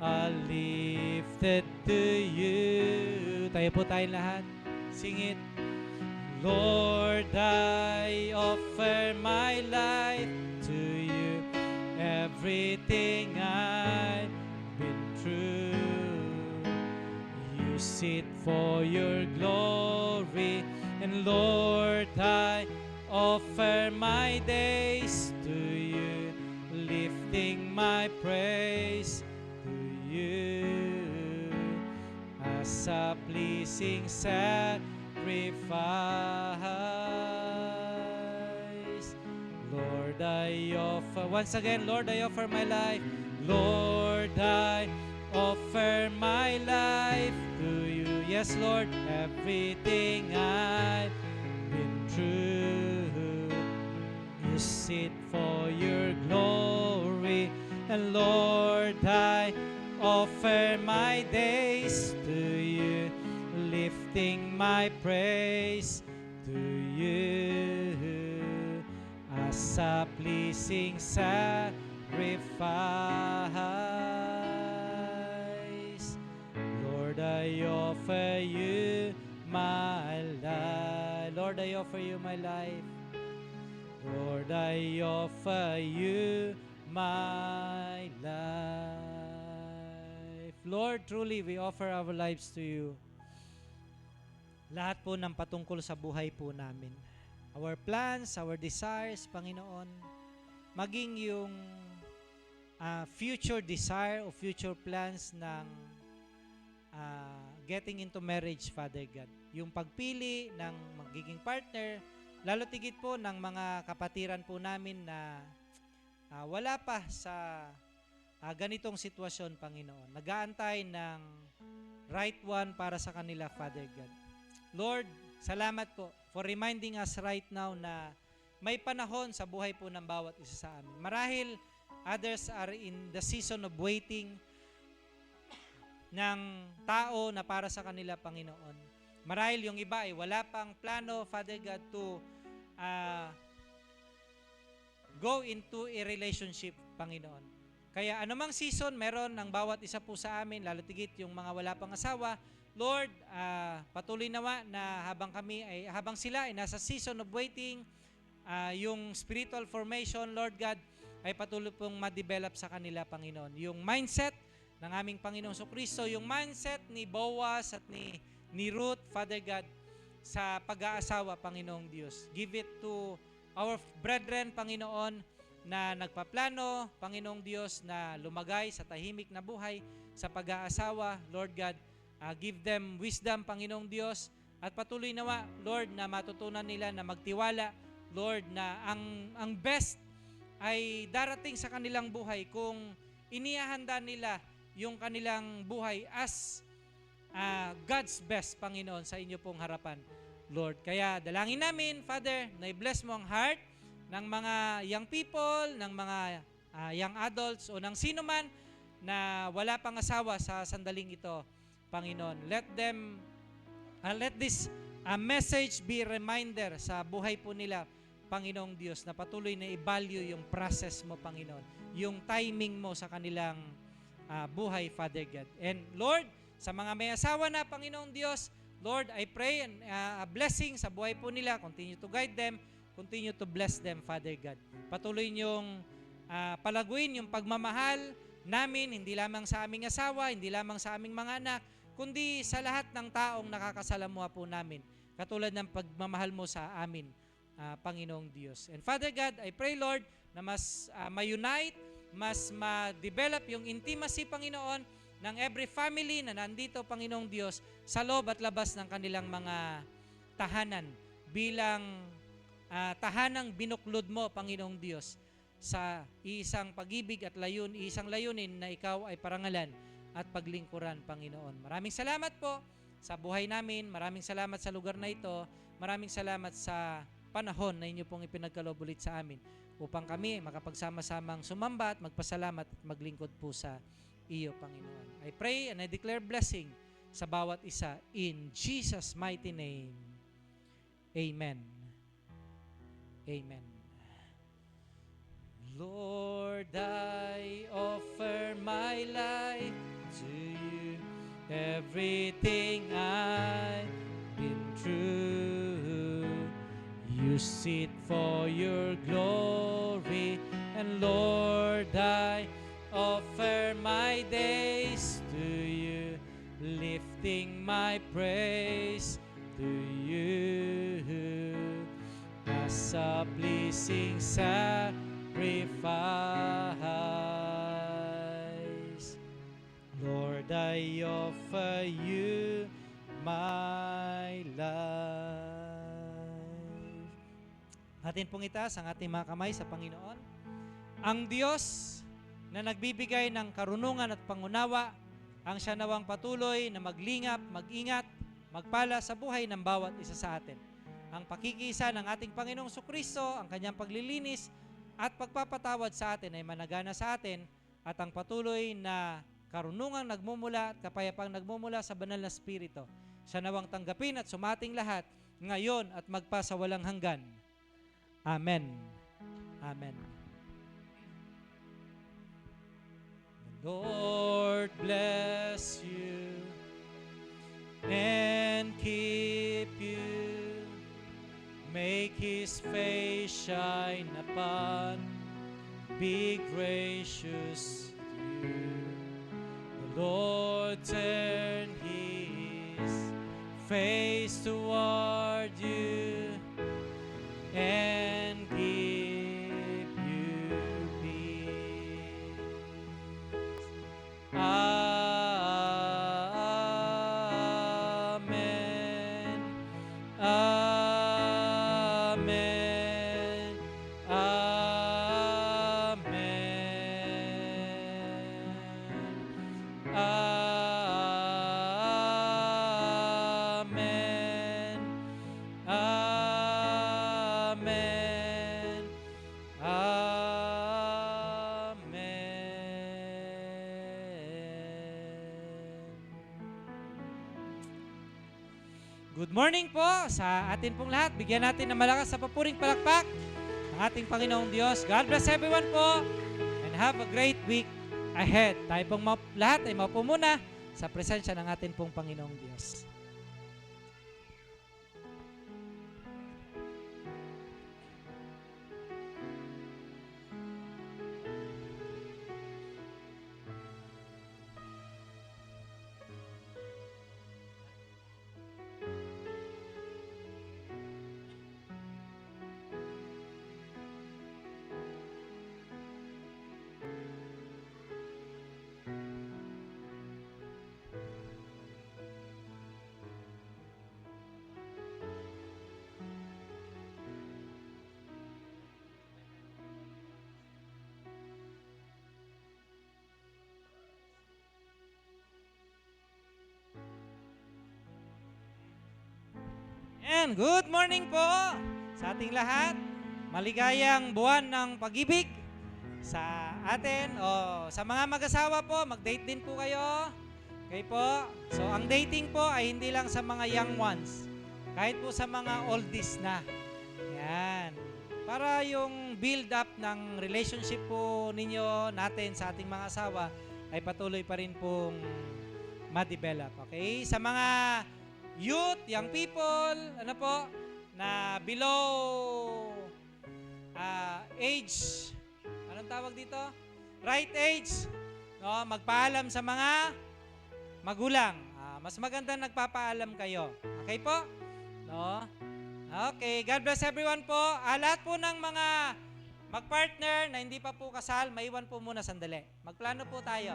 A: are lifted to you. Tayo po tayong lahat. Sing it. Lord, I offer my life to you, everything I've been through. Use it for your glory, and Lord, I offer my days to you, lifting my praise to you as a pleasing sacrifice. Lord, I offer, once again, Lord, I offer my life. Lord, I offer my life to you. Yes, Lord, everything I've been through. Use it for your glory, and Lord, I offer my days to you, lifting my praise to you as a pleasing sacrifice. Lord, I offer you my life. Lord, I offer you my life. Lord, I offer you my life. Lord, truly, we offer our lives to you. Lahat po ng patungkol sa buhay po namin. Our plans, our desires, Panginoon, maging yung future desire o future plans ng getting into marriage, Father God. Yung pagpili ng magiging partner, lalo tigit po ng mga kapatiran po namin na wala pa sa ganitong sitwasyon, Panginoon. Nag-aantay ng right one para sa kanila, Father God. Lord, salamat po for reminding us right now na may panahon sa buhay po ng bawat isa sa amin. Marahil others are in the season of waiting ng tao na para sa kanila, Panginoon. Marahil yung iba ay wala pang plano, Father God, to go into a relationship, Panginoon. Kaya anumang season, meron ng bawat isa po sa amin, lalo tigit yung mga wala pang asawa, Lord, patuloy nawa na habang sila ay nasa season of waiting, yung spiritual formation, Lord God, ay patuloy pong ma-develop sa kanila, Panginoon. Yung mindset ng aming Panginoong Kristo, yung mindset ni Boaz at ni Ruth, Father God, sa pag-aasawa, Panginoong Diyos. Give it to our brethren, Panginoon, na nagpaplano, Panginoong Diyos, na lumagay sa tahimik na buhay sa pag-aasawa, Lord God. Give them wisdom, Panginoong Diyos, at patuloy nawa, Lord, na matutunan nila na magtiwala, Lord, na ang best ay darating sa kanilang buhay kung inihahanda nila yung kanilang buhay as God's best, Panginoon, sa inyo pong harapan, Lord. Kaya dalangin namin, Father, na i-bless mo ang heart ng mga young people, ng mga young adults, o ng sino man na wala pang asawa sa sandaling ito, Panginoon. Let this message be a reminder sa buhay po nila, Panginoong Diyos, na patuloy na i-value yung process mo, Panginoon, yung timing mo sa kanilang buhay, Father God. And Lord, sa mga may asawa na, Panginoong Diyos, Lord, I pray and a blessing sa buhay po nila. Continue to guide them, continue to bless them, Father God. Patuloy niyong palaguin yung pagmamahal namin, hindi lamang sa aming asawa, hindi lamang sa aming mga anak, kundi sa lahat ng taong nakakasalamuha po namin, katulad ng pagmamahal mo sa amin, Panginoong Diyos. And Father God, I pray, Lord, na mas ma-unite, mas ma-develop yung intimacy, Panginoon, ng every family na nandito, Panginoong Diyos, sa loob at labas ng kanilang mga tahanan, bilang tahanang binuklod mo, Panginoong Diyos, sa isang pag-ibig at isang layunin na ikaw ay parangalan at paglingkuran, Panginoon. Maraming salamat po sa buhay namin. Maraming salamat sa lugar na ito. Maraming salamat sa panahon na inyo pong ipinagkaloob ulit sa amin upang kami makapagsama-samang sumamba at magpasalamat at maglingkod po sa iyo, Panginoon. I pray and I declare blessing sa bawat isa in Jesus' mighty name. Amen. Amen. Lord, I offer my life to you, everything I've been through. Use it for your glory, and Lord, I offer my days to you, lifting my praise to you as a pleasing sacrifice. Lord, I offer you my life. Atin pong itaas ang ating mga kamay sa Panginoon. Ang Diyos na nagbibigay ng karunungan at pangunawa, ang siya nawang patuloy na maglingap, mag-ingat, magpala sa buhay ng bawat isa sa atin. Ang pakikisa ng ating Panginoong Kristo, ang kanyang paglilinis at pagpapatawad sa atin ay managana sa atin, at ang patuloy na karunungang nagmumula at kapayapang nagmumula sa banal na Espiritu, siya nawang tanggapin at sumating lahat ngayon at magpasawalang hanggan. Amen. Amen. The Lord bless you and keep you. Make His face shine upon, be gracious to you. The Lord turn His face toward you and give you peace. Amen. Amen. Amen. Amen. Amen. Good morning po sa atin pong lahat. Bigyan natin ng malakas sa papuring palakpak ang ating Panginoong Diyos. God bless everyone po and have a great week ahead. Tayo pong lahat ay maupo muna sa presensya ng ating pong Panginoong Diyos. And good morning po sa ating lahat. Maligayang buwan ng pag-ibig sa atin. O sa mga mag-asawa po, mag-date din po kayo. Okay po. So ang dating po ay hindi lang sa mga young ones. Kahit po sa mga oldies na. Yan. Para yung build up ng relationship po ninyo natin sa ating mga asawa ay patuloy pa rin pong ma-develop. Okay? Sa mga youth, young people, ano po, na below age, anong tawag dito? Right age, no, magpaalam sa mga magulang. Mas maganda nagpapaalam kayo. Okay po? No? Okay, God bless everyone po. Lahat po ng mga magpartner na hindi pa po kasal, maiwan po muna sandali. Magplano po tayo.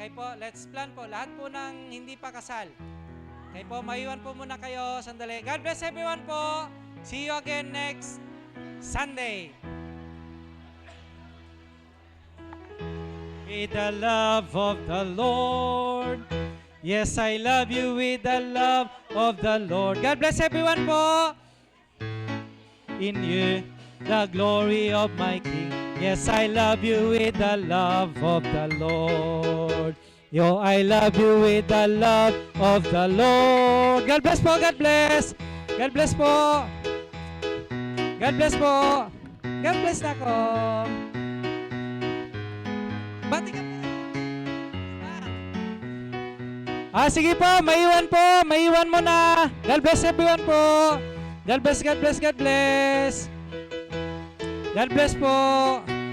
A: Okay po, let's plan po. Lahat po ng hindi pa kasal. Okay po, maiwan po muna kayo sandali. God bless everyone po. See you again next Sunday. With the love of the Lord. Yes, I love you with the love of the Lord. God bless everyone po. In you, the glory of my King. Yes, I love you with the love of the Lord. Yo, I love you with the love of the Lord. God bless po, God bless. God bless po. God bless po. God bless na ko. Bati ka po. Sige po, maiwan mo na. God bless everyone po. God bless, God bless, God bless. God bless po.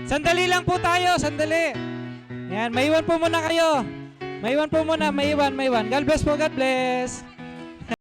A: Sandali lang po tayo, sandali. Yan, maiwan po muna kayo. Maiwan po muna, maiwan. God bless po, God bless.